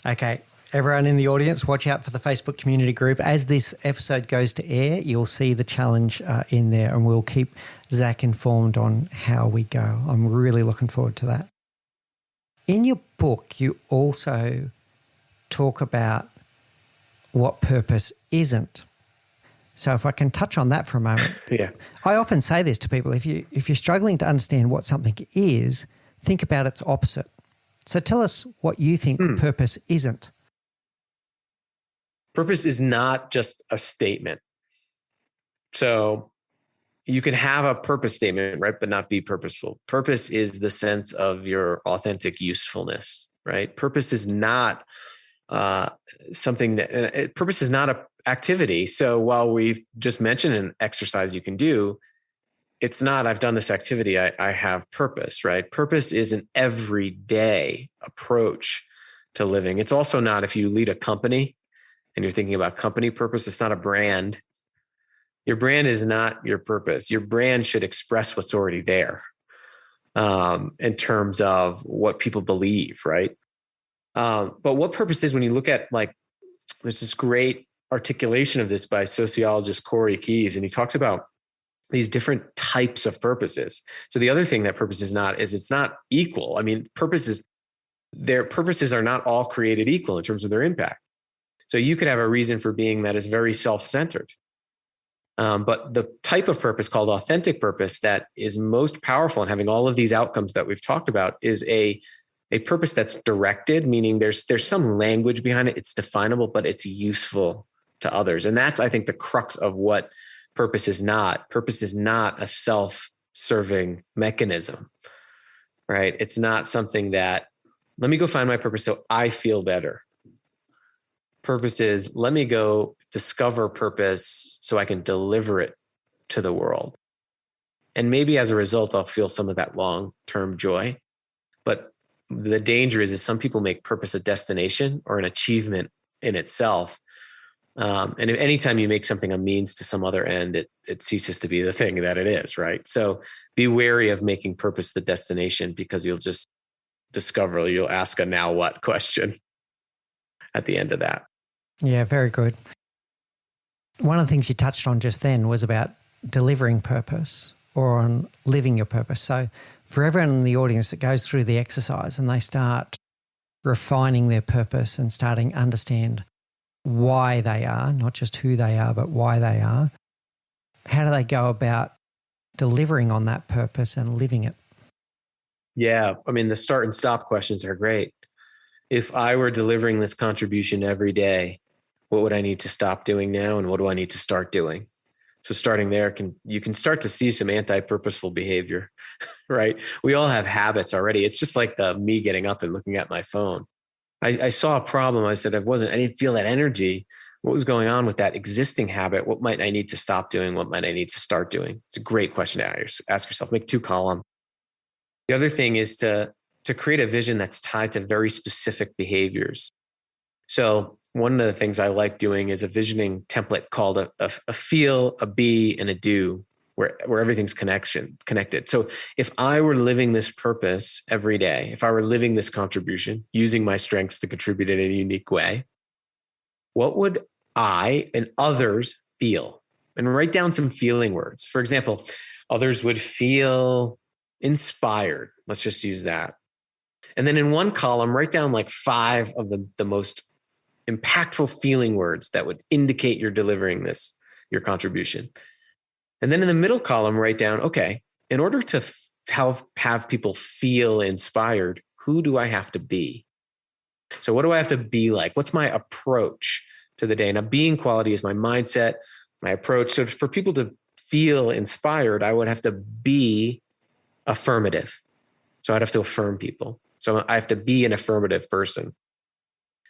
Okay. Everyone in the audience, watch out for the Facebook community group. As this episode goes to air, you'll see the challenge in there, and we'll keep Zach informed on how we go. I'm really looking forward to that. In your book, you also talk about what purpose isn't. So if I can touch on that for a moment.
Yeah.
I often say this to people, if you're struggling to understand what something is, think about its opposite. So tell us what you think purpose isn't.
Purpose is not just a statement. So you can have a purpose statement, right, but not be purposeful. Purpose is the sense of your authentic usefulness, right? Purpose is not purpose is not an activity. So while we've just mentioned an exercise you can do, it's not, I've done this activity, I have purpose, right? Purpose is an everyday approach to living. It's also not, if you lead a company and you're thinking about company purpose, it's not a brand. Your brand is not your purpose. Your brand should express what's already there, in terms of what people believe, right? But what purpose is, when you look at, like, there's this great articulation of this by sociologist Corey Keyes, and he talks about these different types of purposes. So the other thing that purpose is not, is it's not equal. I mean, their purposes are not all created equal in terms of their impact. So you could have a reason for being that is very self-centered. But the type of purpose called authentic purpose that is most powerful in having all of these outcomes that we've talked about is a purpose that's directed, meaning there's some language behind it. It's definable, but it's useful to others. And that's, I think, the crux of what purpose is not. Purpose is not a self-serving mechanism, right? It's not something that, let me go find my purpose so I feel better. Purpose is, let me go discover purpose so I can deliver it to the world. And maybe as a result, I'll feel some of that long-term joy. But the danger is some people make purpose a destination or an achievement in itself. And anytime you make something a means to some other end, it ceases to be the thing that it is, right? So be wary of making purpose the destination, because you'll just discover, you'll ask a now what question at the end of that.
Yeah, very good. One of the things you touched on just then was about delivering purpose or on living your purpose. So for everyone in the audience that goes through the exercise and they start refining their purpose and starting to understand why they are, not just who they are, but why they are, how do they go about delivering on that purpose and living it?
Yeah. I mean, the start and stop questions are great. If I were delivering this contribution every day, what would I need to stop doing now? And what do I need to start doing? So starting there, you can start to see some anti-purposeful behavior, right? We all have habits already. It's just like me getting up and looking at my phone. I saw a problem. I said, I didn't feel that energy. What was going on with that existing habit? What might I need to stop doing? What might I need to start doing? It's a great question to ask yourself. Make 2 columns. The other thing is to create a vision that's tied to very specific behaviors. So one of the things I like doing is a visioning template called a feel, a be, and a do, where everything's connected. So if I were living this purpose every day, if I were living this contribution, using my strengths to contribute in a unique way, what would I and others feel? And write down some feeling words. For example, others would feel inspired. Let's just use that. And then in one column, write down like 5 of the most impactful feeling words that would indicate you're delivering your contribution. And then in the middle column, write down, okay, in order to have people feel inspired, who do I have to be? So what do I have to be like? What's my approach to the day? Now, being quality is my mindset, my approach. So for people to feel inspired, I would have to be affirmative. So I'd have to affirm people. So I have to be an affirmative person.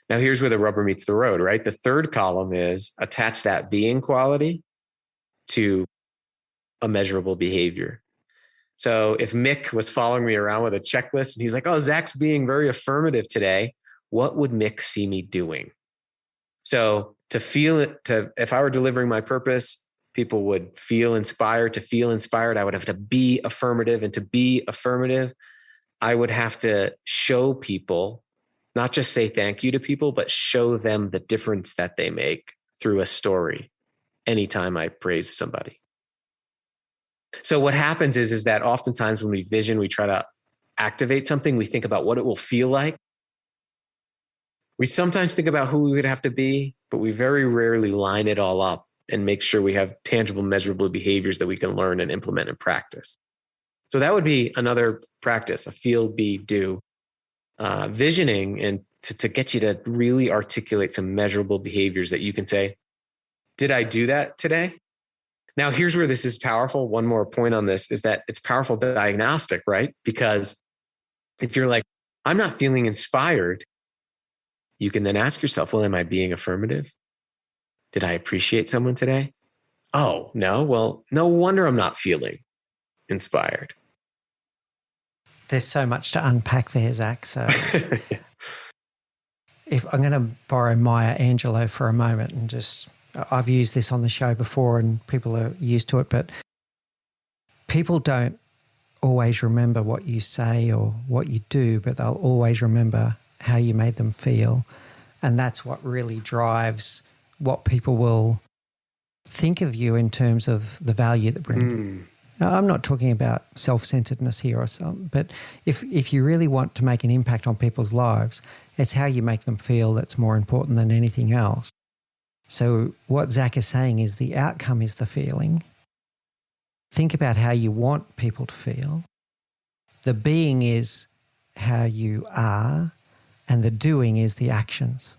Now, here's where the rubber meets the road, right? The third column is attach that being quality to a measurable behavior. So if Mick was following me around with a checklist and he's like, oh, Zach's being very affirmative today, what would Mick see me doing? So if I were delivering my purpose, people would feel inspired. To feel inspired, I would have to be affirmative. And to be affirmative, I would have to show people, not just say thank you to people, but show them the difference that they make through a story anytime I praise somebody. So what happens is that oftentimes when we vision, we try to activate something, we think about what it will feel like. We sometimes think about who we would have to be, but we very rarely line it all up and make sure we have tangible, measurable behaviors that we can learn and implement and practice. So that would be another practice, a feel, be, do. Visioning, and to get you to really articulate some measurable behaviors that you can say, did I do that today? Now, here's where this is powerful. One more point on this is that it's powerful diagnostic, right? Because if you're like, I'm not feeling inspired, you can then ask yourself, well, am I being affirmative? Did I appreciate someone today? Oh, no. Well, no wonder I'm not feeling inspired.
There's so much to unpack there, Zach. So if I'm going to borrow Maya Angelou for a moment and I've used this on the show before and people are used to it, but people don't always remember what you say or what you do, but they'll always remember how you made them feel. And that's what really drives what people will think of you in terms of the value that bring. Now, I'm not talking about self-centeredness here or something, but if you really want to make an impact on people's lives, it's how you make them feel that's more important than anything else. So what Zach is saying is the outcome is the feeling. Think about how you want people to feel. The being is how you are, and the doing is the actions.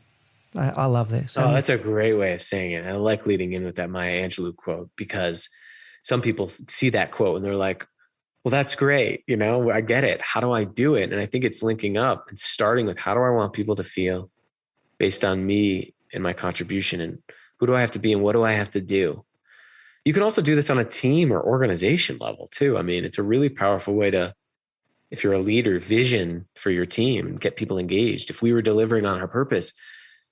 I love this.
Oh, that's a great way of saying it. I like leading in with that Maya Angelou quote, because some people see that quote and they're like, well, that's great. I get it. How do I do it? And I think it's linking up and starting with, how do I want people to feel based on me and my contribution, and who do I have to be and what do I have to do? You can also do this on a team or organization level too. I mean, it's a really powerful way to, if you're a leader, vision for your team and get people engaged. If we were delivering on our purpose,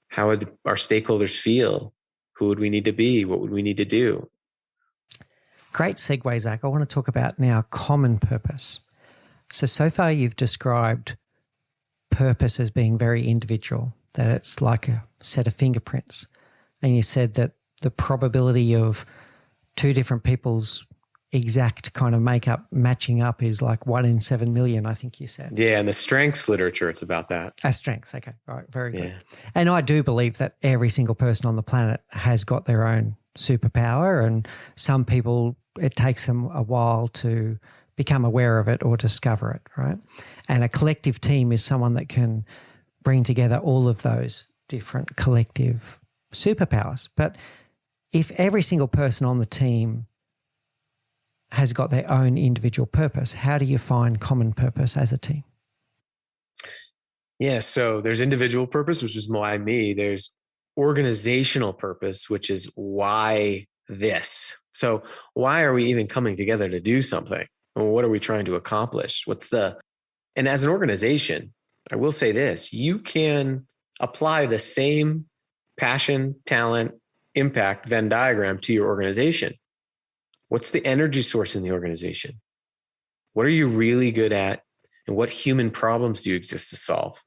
how would our stakeholders feel? Who would we need to be? What would we need to do?
Great segue, Zach. I want to talk about now common purpose. So far you've described purpose as being very individual, that it's like a set of fingerprints. And you said that the probability of two different people's exact kind of makeup matching up is like 1 in 7 million, I think you said.
Yeah, and the strengths literature, it's about that.
Strengths, okay. All right, very good. And I do believe that every single person on the planet has got their own superpower, and some people, it takes them a while to become aware of it or discover it, right? And a collective team is someone that can bring together all of those different collective superpowers. But if every single person on the team has got their own individual purpose, how do you find common purpose as a team?
Yeah, so there's individual purpose, which is why me. There's organizational purpose, which is why this. So why are we even coming together to do something? Well, what are we trying to accomplish? And as an organization, I will say this, you can apply the same passion, talent, impact Venn diagram to your organization. What's the energy source in the organization? What are you really good at? And what human problems do you exist to solve?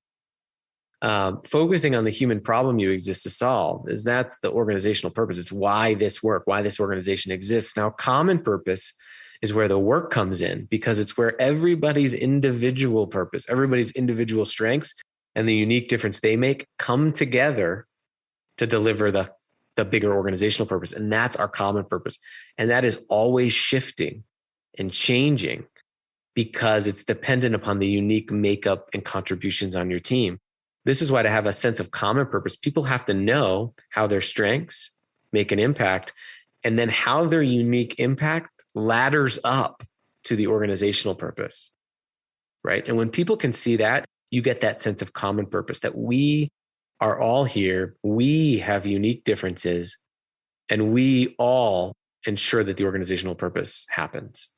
Focusing on the human problem you exist to solve that's the organizational purpose. It's why this work, why this organization exists. Now, common purpose is where the work comes in, because it's where everybody's individual purpose, everybody's individual strengths and the unique difference they make come together to deliver the bigger organizational purpose. And that's our common purpose. And that is always shifting and changing because it's dependent upon the unique makeup and contributions on your team. This is why, to have a sense of common purpose, people have to know how their strengths make an impact, and then how their unique impact ladders up to the organizational purpose, right? And when people can see that, you get that sense of common purpose, that we are all here, we have unique differences, and we all ensure that the organizational purpose happens.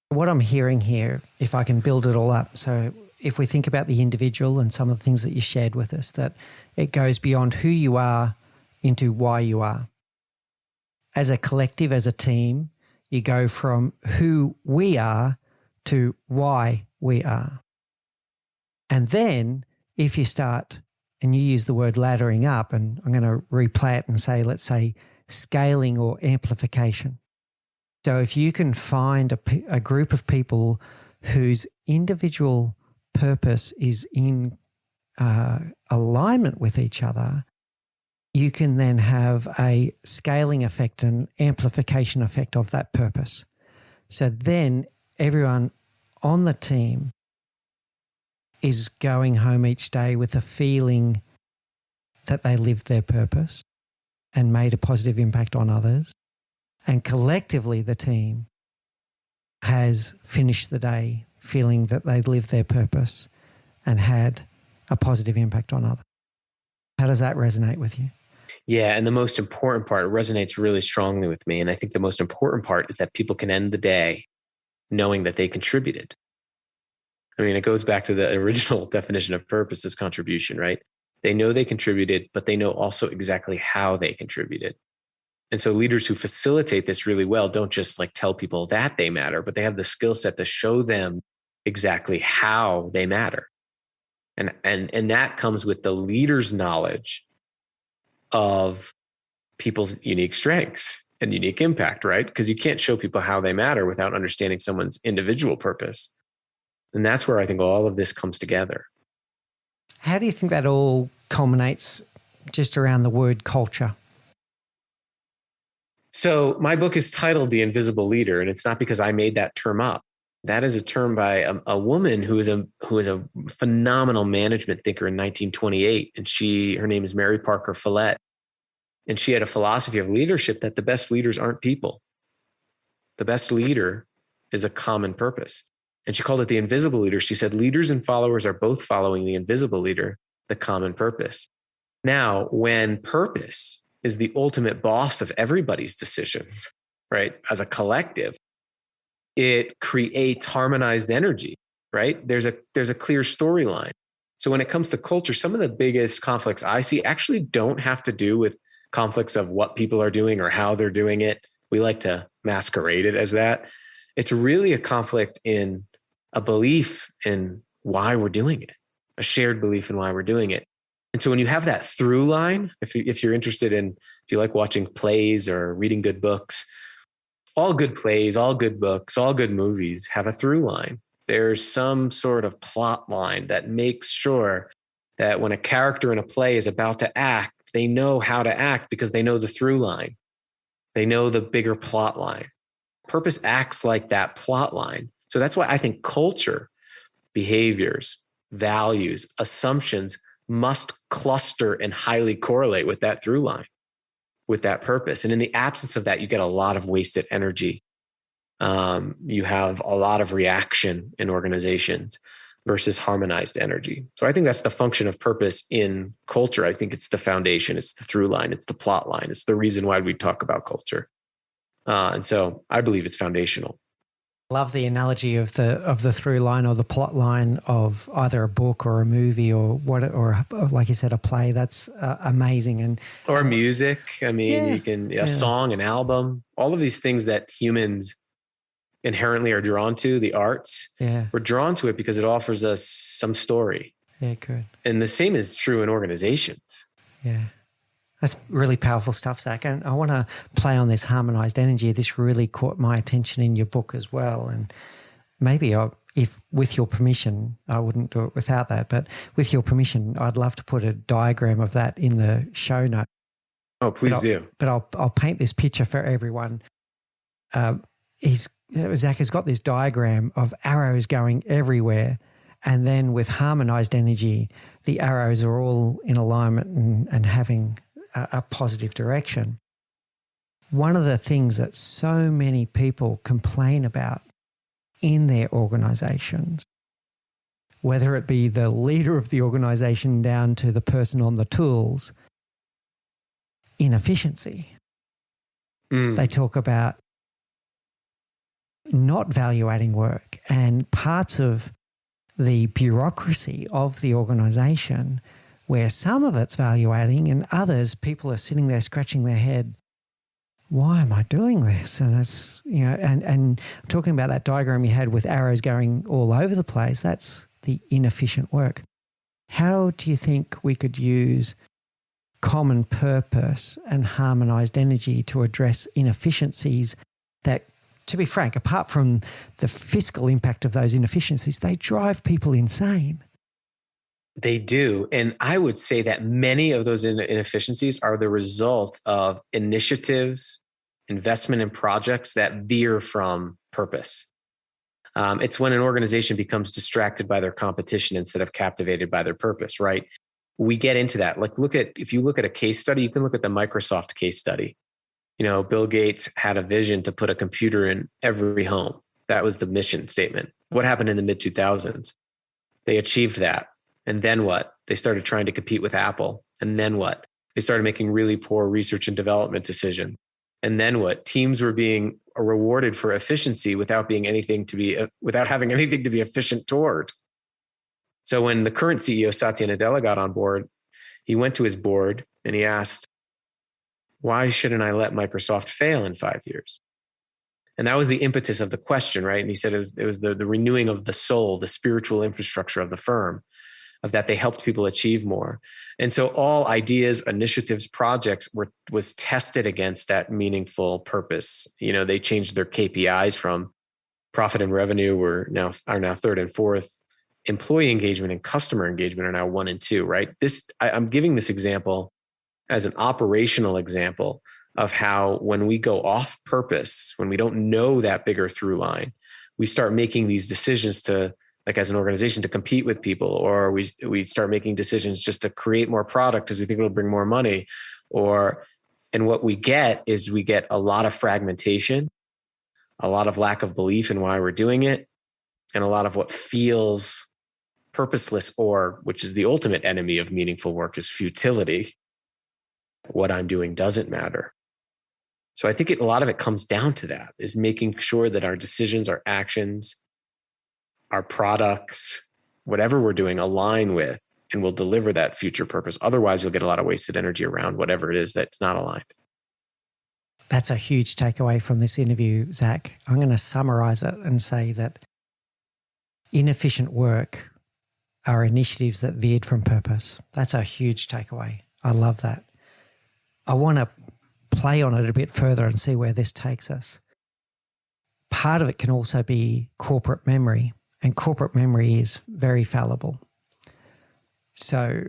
What I'm hearing here, if I can build it all up, so if we think about the individual and some of the things that you shared with us, that it goes beyond who you are into why you are. As a collective, as a team, you go from who we are to why we are. And then if you start, and you use the word laddering up, and I'm going to replay it and say, let's say scaling or amplification. So if you can find a group of people whose individual purpose is in alignment with each other, you can then have a scaling effect and amplification effect of that purpose. So then everyone on the team is going home each day with a feeling that they lived their purpose and made a positive impact on others. And collectively, the team has finished the day feeling that they lived their purpose and had a positive impact on others. How does that resonate with you?
Yeah. And the most important part, it resonates really strongly with me. And I think the most important part is that people can end the day knowing that they contributed. I mean, it goes back to the original definition of purpose as contribution, right? They know they contributed, but they know also exactly how they contributed. And so leaders who facilitate this really well don't just like tell people that they matter, but they have the skill set to show them exactly how they matter. And that comes with the leader's knowledge of people's unique strengths and unique impact, right? Because you can't show people how they matter without understanding someone's individual purpose. And that's where I think all of this comes together.
How do you think that all culminates just around the word culture?
So my book is titled The Invisible Leader, and it's not because I made that term up. That is a term by a woman who is a phenomenal management thinker in 1928. And her name is Mary Parker Follett. And she had a philosophy of leadership that the best leaders aren't people. The best leader is a common purpose. And she called it the invisible leader. She said, leaders and followers are both following the invisible leader, the common purpose. Now, when purpose is the ultimate boss of everybody's decisions, right? As a collective, it creates harmonized energy, right? There's a clear storyline. So when it comes to culture, some of the biggest conflicts I see actually don't have to do with conflicts of what people are doing or how they're doing it. We like to masquerade it as that. It's really a conflict in a belief in why we're doing it, a shared belief in why we're doing it. And so when you have that through line, if you're interested in, if you like watching plays or reading good books, all good plays, all good books, all good movies have a through line. There's some sort of plot line that makes sure that when a character in a play is about to act, they know how to act because they know the through line. They know the bigger plot line. Purpose acts like that plot line. So that's why I think culture, behaviors, values, assumptions must cluster and highly correlate with that through line, with that purpose. And in the absence of that, you get a lot of wasted energy. You have a lot of reaction in organizations versus harmonized energy. So I think that's the function of purpose in culture. I think it's the foundation, it's the through line, it's the plot line, it's the reason why we talk about culture. And so I believe it's foundational.
Love the analogy of the through line or the plot line of either a book or a movie or like you said, a play. That's amazing.
Or music. I mean, you can a song, an album, all of these things that humans inherently are drawn to, the arts.
Yeah,
we're drawn to it because it offers us some story.
Yeah, good.
And the same is true in organizations.
Yeah. That's really powerful stuff, Zach. And I want to play on this harmonized energy. This really caught my attention in your book as well. And maybe if with your permission, I wouldn't do it without that, but with your permission, I'd love to put a diagram of that in the show note.
Oh, please do.
But I'll paint this picture for everyone. Zach has got this diagram of arrows going everywhere. And then with harmonized energy, the arrows are all in alignment and having a positive direction. One of the things that so many people complain about in their organizations, whether it be the leader of the organization down to the person on the tools, inefficiency. They talk about not valuating work, and parts of the bureaucracy of the organization where some of it's valuating and others, people are sitting there scratching their head, why am I doing this? And it's, and talking about that diagram you had with arrows going all over the place, that's the inefficient work. How do you think we could use common purpose and harmonized energy to address inefficiencies that, to be frank, apart from the fiscal impact of those inefficiencies, they drive people insane?
They do. And I would say that many of those inefficiencies are the result of initiatives, investment in projects that veer from purpose. It's when an organization becomes distracted by their competition instead of captivated by their purpose, right? We get into that. Like, if you look at a case study, you can look at the Microsoft case study. Bill Gates had a vision to put a computer in every home. That was the mission statement. What happened in the mid 2000s? They achieved that. And then what? They started trying to compete with Apple. And then what? They started making really poor research and development decisions. And then what? Teams were being rewarded for efficiency without having anything to be efficient toward. So when the current CEO, Satya Nadella, got on board, He went to his board and he asked, why shouldn't I let Microsoft fail in 5 years? And that was the impetus of the question, right? And he said it was the renewing of the soul, the spiritual infrastructure of the firm, of that they helped people achieve more. And so all ideas, initiatives, projects was tested against that meaningful purpose. They changed their KPIs from profit and revenue are now third and fourth. Employee engagement and customer engagement are now 1 and 2, right? I'm giving this example as an operational example of how when we go off purpose, when we don't know that bigger through line, we start making these decisions to, like as an organization, to compete with people, or we start making decisions just to create more product because we think it'll bring more money. And what we get is a lot of fragmentation, a lot of lack of belief in why we're doing it, and a lot of what feels purposeless, or which is the ultimate enemy of meaningful work, is futility. What I'm doing doesn't matter. So I think a lot of it comes down to that, is making sure that our decisions, our actions, our products, whatever we're doing, align with and will deliver that future purpose. Otherwise, you'll get a lot of wasted energy around whatever it is that's not aligned.
That's a huge takeaway from this interview, Zach. I'm going to summarize it and say that inefficient work are initiatives that veered from purpose. That's a huge takeaway. I love that. I want to play on it a bit further and see where this takes us. Part of it can also be corporate memory, and corporate memory is very fallible. So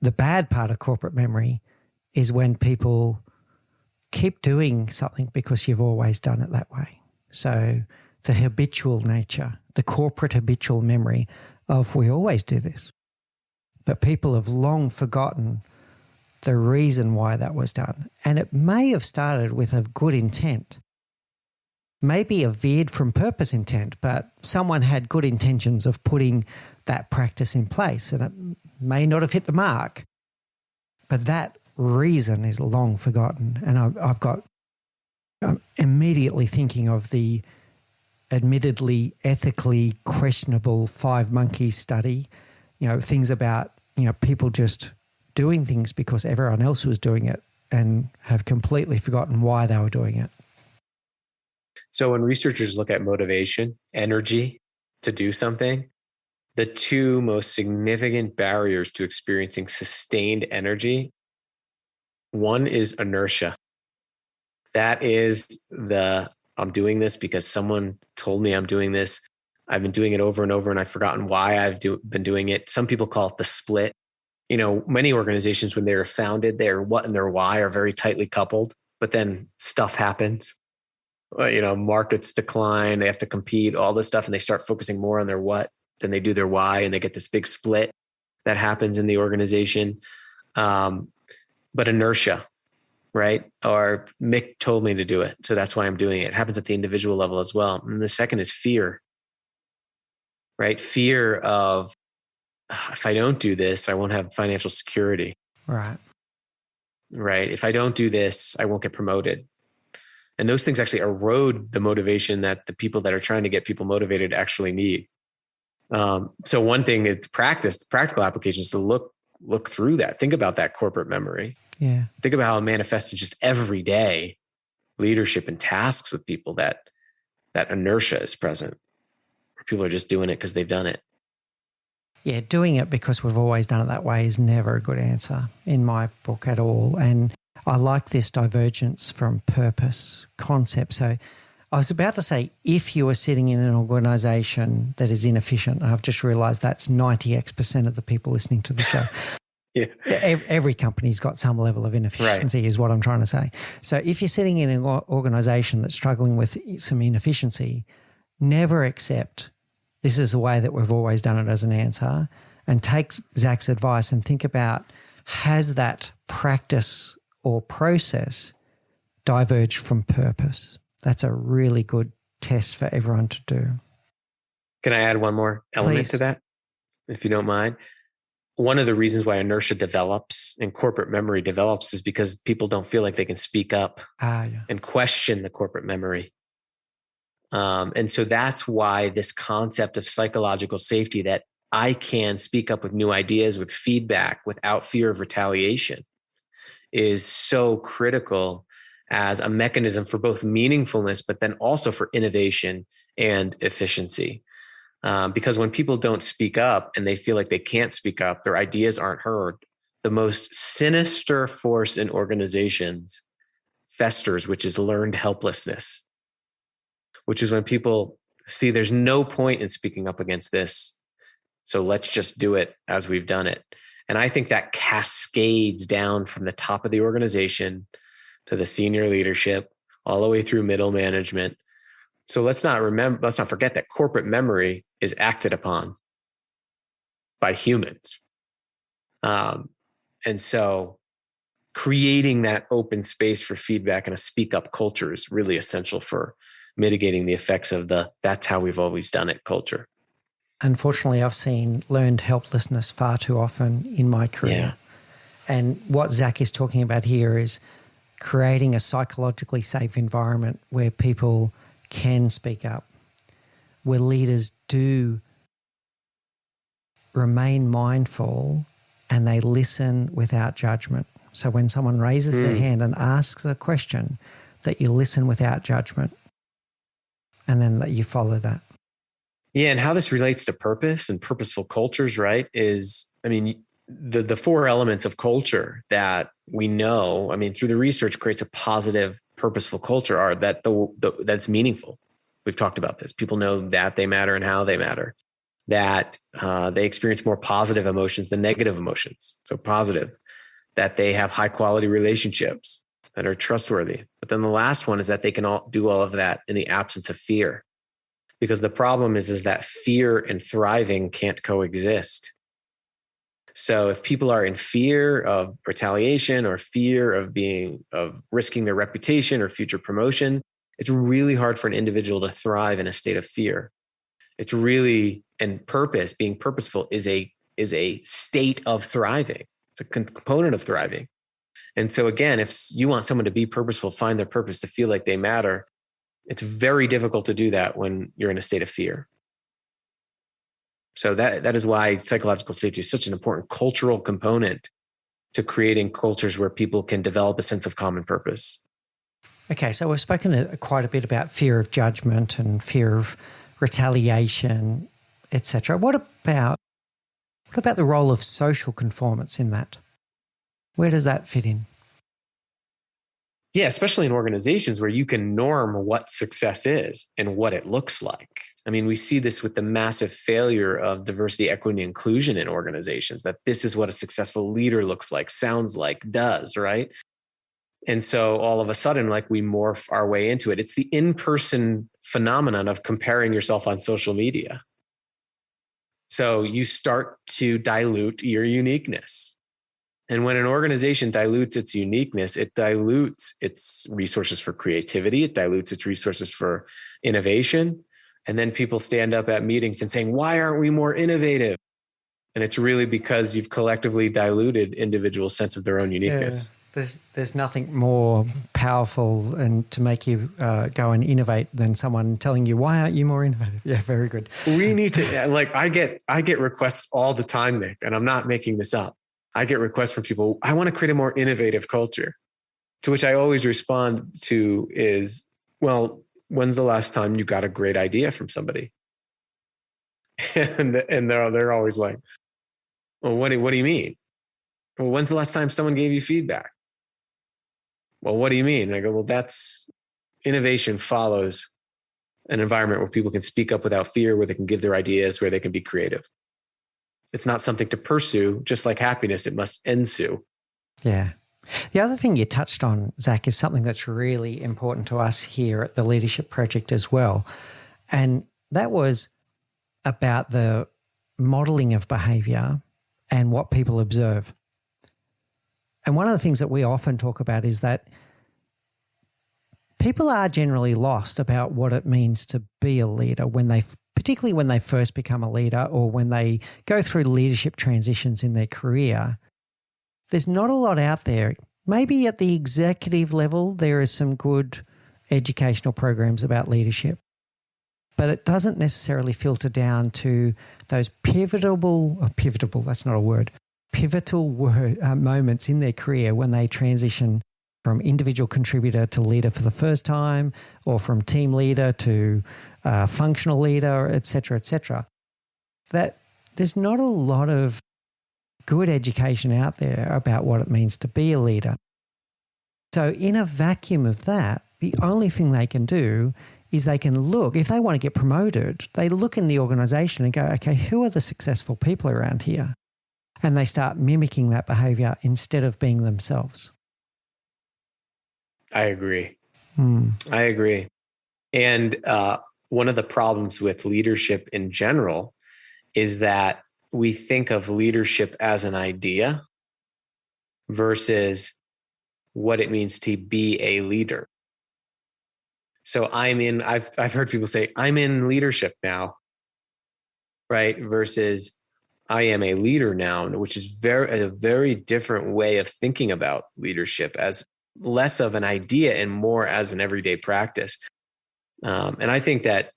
the bad part of corporate memory is when people keep doing something because you've always done it that way. So the habitual nature, the corporate habitual memory of we always do this. But people have long forgotten the reason why that was done. And it may have started with a good intent, maybe a veered from purpose intent, but someone had good intentions of putting that practice in place, and it may not have hit the mark, but that reason is long forgotten. And I'm immediately thinking of the admittedly ethically questionable 5 Monkeys study, things about, people just doing things because everyone else was doing it and have completely forgotten why they were doing it.
So when researchers look at motivation, energy to do something, the 2 most significant barriers to experiencing sustained energy, one is inertia. That is I'm doing this because someone told me I'm doing this. I've been doing it over and over and I've forgotten why I've been doing it. Some people call it the split. Many organizations, when they were founded, their what and their why are very tightly coupled, but then stuff happens. Markets decline, they have to compete, all this stuff, and they start focusing more on their what than they do their why, and they get this big split that happens in the organization. But inertia, right? Or Mick told me to do it, so that's why I'm doing it. It happens at the individual level as well. And the second is fear, right? Fear of, if I don't do this, I won't have financial security.
Right.
If I don't do this, I won't get promoted. And those things actually erode the motivation that the people that are trying to get people motivated actually need. So one thing is to practice, practical applications, to look through that. Think about that corporate memory.
Yeah.
Think about how it manifests in just everyday leadership and tasks with people, that inertia is present. People are just doing it because they've done it.
Yeah, doing it because we've always done it that way is never a good answer in my book at all. And I like this divergence from purpose concept. So I was about to say, if you are sitting in an organization that is inefficient, and I've just realized that's 90x% of the people listening to the show.
Yeah.
Every company's got some level of inefficiency, right, is what I'm trying to say. So if you're sitting in an organization that's struggling with some inefficiency, never accept this is the way that we've always done it as an answer, and take Zach's advice and think about, has that practice or process diverged from purpose? That's a really good test for everyone to do.
Can I add one more element
Please.
to that, if you don't mind? One of the reasons why inertia develops and corporate memory develops is because people don't feel like they can speak up and question the corporate memory. And so that's why this concept of psychological safety, that I can speak up with new ideas, with feedback, without fear of retaliation is so critical as a mechanism for both meaningfulness, but then also for innovation and efficiency. Because when people don't speak up and they feel like they can't speak up, their ideas aren't heard, the most sinister force in organizations festers, which is learned helplessness, which is when people see there's no point in speaking up against this. So let's just do it as we've done it. And I think that cascades down from the top of the organization to the senior leadership, all the way through middle management. So let's not forget that corporate memory is acted upon by humans. And so creating that open space for feedback and a speak up culture is really essential for mitigating the effects of that's how we've always done it culture.
Unfortunately, I've seen learned helplessness far too often in my career. Yeah. And what Zach is talking about here is creating a psychologically safe environment where people can speak up, where leaders do remain mindful and they listen without judgment. So when someone raises their hand and asks a question, that you listen without judgment and then that you follow that.
Yeah, and how this relates to purpose and purposeful cultures, right, is, the four elements of culture that we know, through the research creates a positive, purposeful culture are that that's meaningful. We've talked about this. People know that they matter and how they matter, that they experience more positive emotions than negative emotions. So positive, that they have high quality relationships that are trustworthy. But then the last one is that they can do all of that in the absence of fear. Because the problem is that fear and thriving can't coexist. So if people are in fear of retaliation or fear of risking their reputation or future promotion, it's really hard for an individual to thrive in a state of fear. It's really, and purpose, being purposeful is a state of thriving. It's a component of thriving. And so again, if you want someone to be purposeful, find their purpose, to feel like they matter, it's very difficult to do that when you're in a state of fear. So that is why psychological safety is such an important cultural component to creating cultures where people can develop a sense of common purpose.
Okay, so we've spoken quite a bit about fear of judgment and fear of retaliation, etc. What about the role of social conformance in that? Where does that fit in?
Yeah, especially in organizations where you can norm what success is and what it looks like. We see this with the massive failure of diversity, equity, and inclusion in organizations, that this is what a successful leader looks like, sounds like, does, right? And so all of a sudden, we morph our way into it. It's the in-person phenomenon of comparing yourself on social media. So you start to dilute your uniqueness. And when an organization dilutes its uniqueness, it dilutes its resources for creativity. It dilutes its resources for innovation. And then people stand up at meetings and saying, why aren't we more innovative? And it's really because you've collectively diluted individuals' sense of their own uniqueness.
Yeah. There's nothing more powerful and to make you go and innovate than someone telling you, why aren't you more innovative? Yeah, very good.
We need to, I get requests all the time, Nick, and I'm not making this up. I get requests from people, I want to create a more innovative culture. To which I always respond to is, well, when's the last time you got a great idea from somebody? And they're always like, well, what do you mean? Well, when's the last time someone gave you feedback? Well, what do you mean? And I go, well, that's innovation follows an environment where people can speak up without fear, where they can give their ideas, where they can be creative. It's not something to pursue, just like happiness, it must ensue.
Yeah. The other thing you touched on, Zach, is something that's really important to us here at the Leadership Project as well. And that was about the modeling of behavior and what people observe. And one of the things that we often talk about is that people are generally lost about what it means to be a leader particularly when they first become a leader or when they go through leadership transitions in their career. There's not a lot out there. Maybe at the executive level, there is some good educational programs about leadership. but it doesn't necessarily filter down to those pivotal moments in their career when they transition from individual contributor to leader for the first time, or from team leader to functional leader, et cetera, that there's not a lot of good education out there about what it means to be a leader. So in a vacuum of that, the only thing they can do is they can look, if they want to get promoted, they look in the organization and go, okay, who are the successful people around here? And they start mimicking that behavior instead of being themselves.
I agree. I agree. And one of the problems with leadership in general is that we think of leadership as an idea versus what it means to be a leader. So I've heard people say, I'm in leadership now, right? Versus I am a leader now, which is a very different way of thinking about leadership, as less of an idea and more as an everyday practice. And I think that,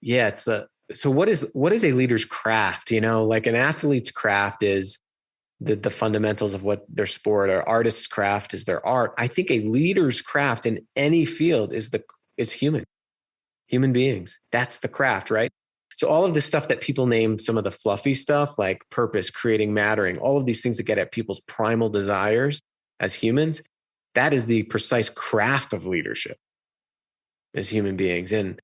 so what is a leader's craft? Like an athlete's craft is the fundamentals of what their sport, or artist's craft is their art. I think a leader's craft in any field is human beings. That's the craft, right? So all of this stuff that people name some of the fluffy stuff, like purpose, creating, mattering, all of these things that get at people's primal desires as humans, that is the precise craft of leadership as human beings. And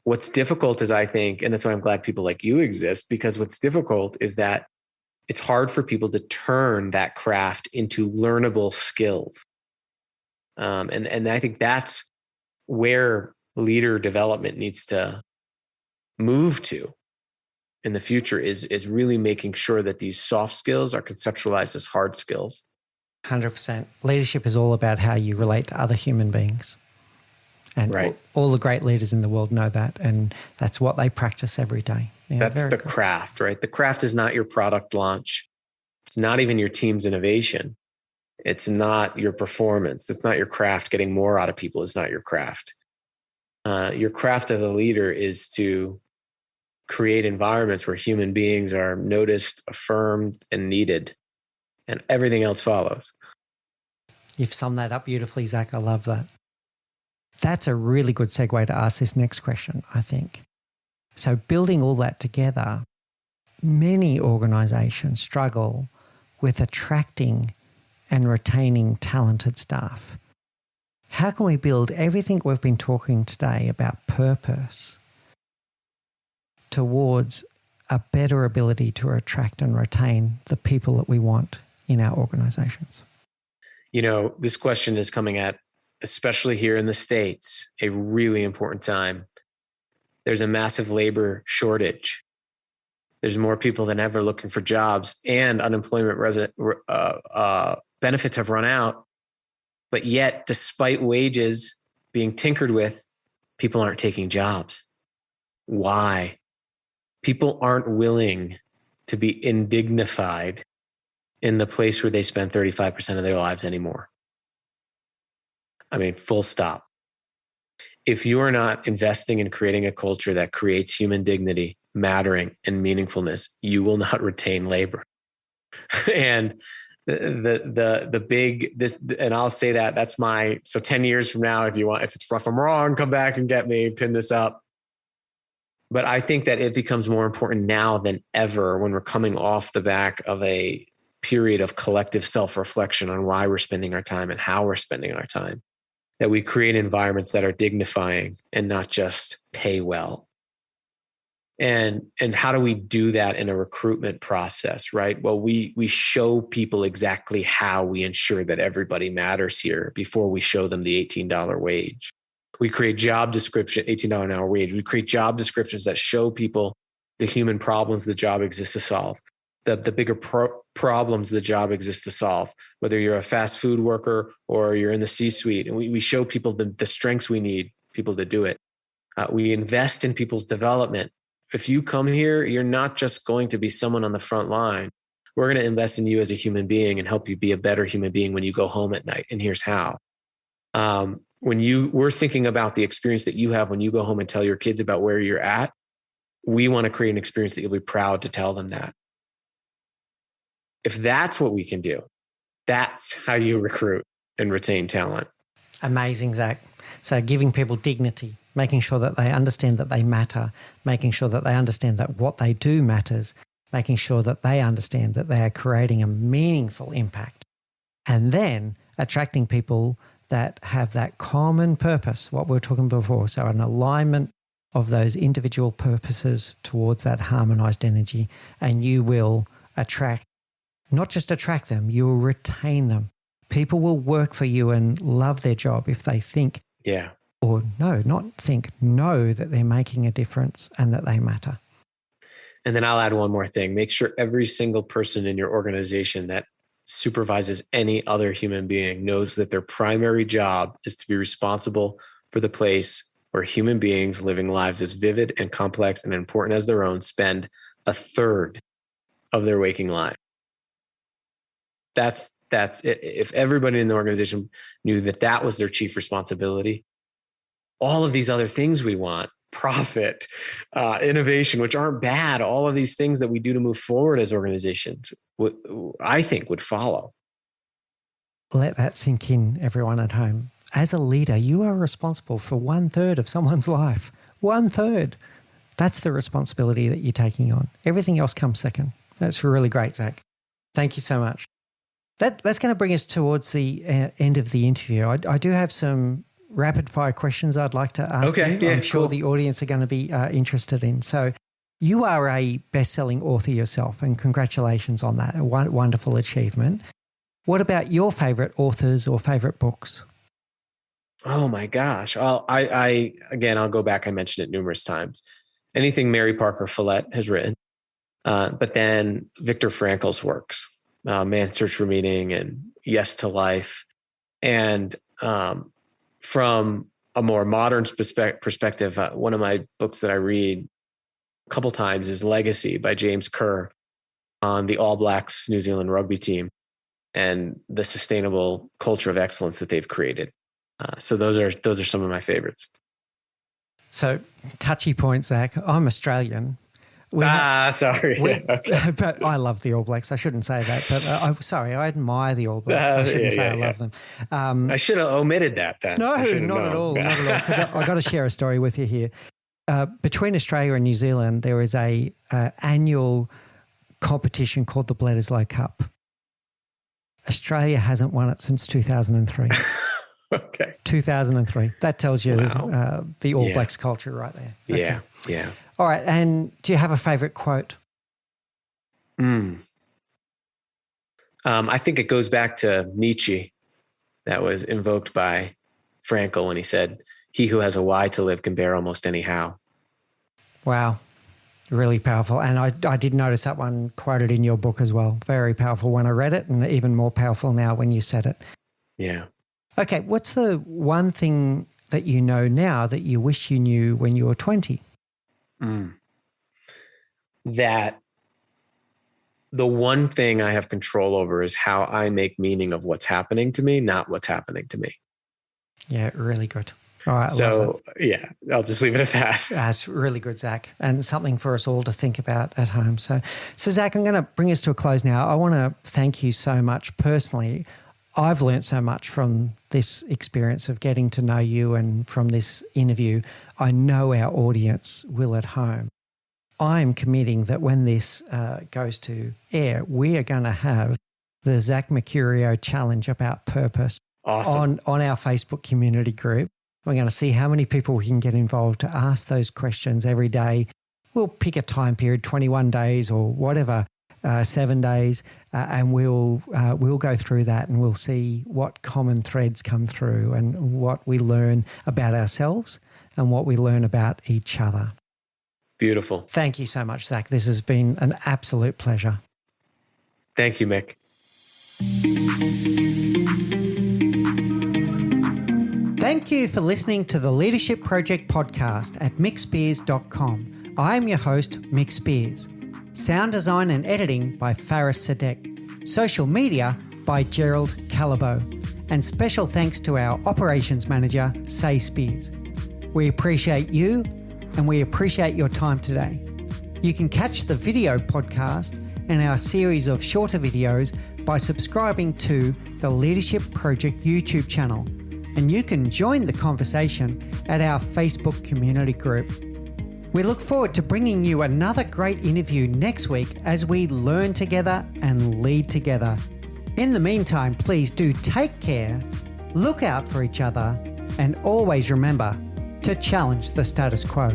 what's difficult is, I think, and that's why I'm glad people like you exist, because what's difficult is that it's hard for people to turn that craft into learnable skills. And I think that's where leader development needs to move to in the future, is really making sure that these soft skills are conceptualized as hard skills.
100%. Leadership is all about how you relate to other human beings. And
right.
all the great leaders in the world know that. And that's what they practice every day. Yeah,
that's the craft, right? The craft is not your product launch. It's not even your team's innovation. It's not your performance. It's not your craft. Getting more out of people is not your craft. Your craft as a leader is to create environments where human beings are noticed, affirmed, and needed, and everything else follows.
You've summed that up beautifully, Zach. I love that. That's a really good segue to ask this next question, I think. So building all that together, many organizations struggle with attracting and retaining talented staff. How can we build everything we've been talking today about purpose towards a better ability to attract and retain the people that we want in our organizations?
This question is coming at, especially here in the States, a really important time. There's a massive labor shortage. There's more people than ever looking for jobs, and unemployment benefits have run out. But yet, despite wages being tinkered with, people aren't taking jobs. Why? People aren't willing to be indignified in the place where they spend 35% of their lives anymore. I mean, full stop. If you are not investing in creating a culture that creates human dignity, mattering, and meaningfulness, you will not retain labor. And the big this, and I'll say that's so 10 years from now, if I'm wrong, come back and get me, pin this up. But I think that it becomes more important now than ever when we're coming off the back of a period of collective self-reflection on why we're spending our time and how we're spending our time, that we create environments that are dignifying and not just pay well. And how do we do that in a recruitment process, right? Well, we show people exactly how we ensure that everybody matters here before we show them the $18 wage. We create job description, $18 an hour wage. We create job descriptions that show people the human problems the job exists to solve, the bigger problems the job exists to solve, whether you're a fast food worker or you're in the C-suite. And we show people the strengths we need people to do it. We invest in people's development. If you come here, you're not just going to be someone on the front line. We're going to invest in you as a human being and help you be a better human being when you go home at night. And here's how. we're thinking about the experience that you have when you go home and tell your kids about where you're at, we want to create an experience that you'll be proud to tell them that. If that's what we can do, that's how you recruit and retain talent.
Amazing, Zach. So giving people dignity, making sure that they understand that they matter, making sure that they understand that what they do matters, making sure that they understand that they are creating a meaningful impact, and then attracting people that have that common purpose, what we were talking before. So an alignment of those individual purposes towards that harmonized energy, and you will attract, not just attract them, you will retain them. People will work for you and love their job if they think, or no, not think, know that they're making a difference and that they matter.
And then I'll add one more thing. Make sure every single person in your organization that supervises any other human being knows that their primary job is to be responsible for the place where human beings living lives as vivid and complex and important as their own spend a third of their waking life. That's it. If everybody in the organization knew that that was their chief responsibility, all of these other things we want, profit, innovation, which aren't bad, all of these things that we do to move forward as organizations, I think would follow.
Let that sink in, everyone at home. As a leader, you are responsible for 1/3 of someone's life. 1/3. That's the responsibility that you're taking on. Everything else comes second. That's really great, Zach. Thank you so much. That's going to bring us towards the end of the interview. I do have some rapid fire questions I'd like to ask you. I'm sure the audience are going to be interested in. So you are a best-selling author yourself, and congratulations on that. A wonderful achievement. What about your favorite authors or favorite books?
Oh my gosh. I'll go back. I mentioned it numerous times. Anything Mary Parker Follett has written, but then Viktor Frankl's works, Man's Search for Meaning and Yes to Life. And from a more modern perspective, one of my books that I read a couple times is Legacy by James Kerr on the All Blacks New Zealand rugby team and the sustainable culture of excellence that they've created. So those are some of my favorites.
So touchy point, Zach. I'm Australian.
Sorry.
Okay. But I love the All Blacks. I shouldn't say that. But I admire the All Blacks. I shouldn't say I love them.
I should have omitted that then.
No, not at all. Not at all. Because I've got to share a story with you here. Between Australia and New Zealand, there is a annual competition called the Bledisloe Cup. Australia hasn't won it since 2003.
Okay.
2003. That tells you the All Blacks culture right there. Okay.
Yeah.
All right. And do you have a favorite quote?
I think it goes back to Nietzsche that was invoked by Frankl when he said, "He who has a why to live can bear almost any how."
Wow. Really powerful. And I did notice that one quoted in your book as well. Very powerful when I read it, and even more powerful now when you said it.
Yeah.
Okay. What's the one thing that you know now that you wish you knew when you were 20?
That the one thing I have control over is how I make meaning of what's happening to me, not what's happening to me.
Yeah, really good. All right.
So I'll just leave it at that.
That's really good, Zach, and something for us all to think about at home. So Zach, I'm going to bring us to a close now. I want to thank you so much personally. I've learned so much from this experience of getting to know you and from this interview. I know our audience will at home. I'm committing that when this goes to air, we are going to have the Zach Mercurio Challenge about purpose on our Facebook community group. We're going to see how many people we can get involved to ask those questions every day. We'll pick a time period, 21 days or whatever, 7 days, and we'll go through that and we'll see what common threads come through and what we learn about ourselves and what we learn about each other.
Beautiful.
Thank you so much, Zach. This has been an absolute pleasure.
Thank you, Mick.
Thank you for listening to the Leadership Project podcast at mickspears.com. I am your host, Mick Spears. Sound design and editing by Faris Sadek. Social media by Gerald Calabo. and special thanks to our operations manager, Say Spears. We appreciate you and we appreciate your time today. You can catch the video podcast and our series of shorter videos by subscribing to the Leadership Project YouTube channel, and you can join the conversation at our Facebook community group. We look forward to bringing you another great interview next week as we learn together and lead together. In the meantime, please do take care, look out for each other, and always remember to challenge the status quo.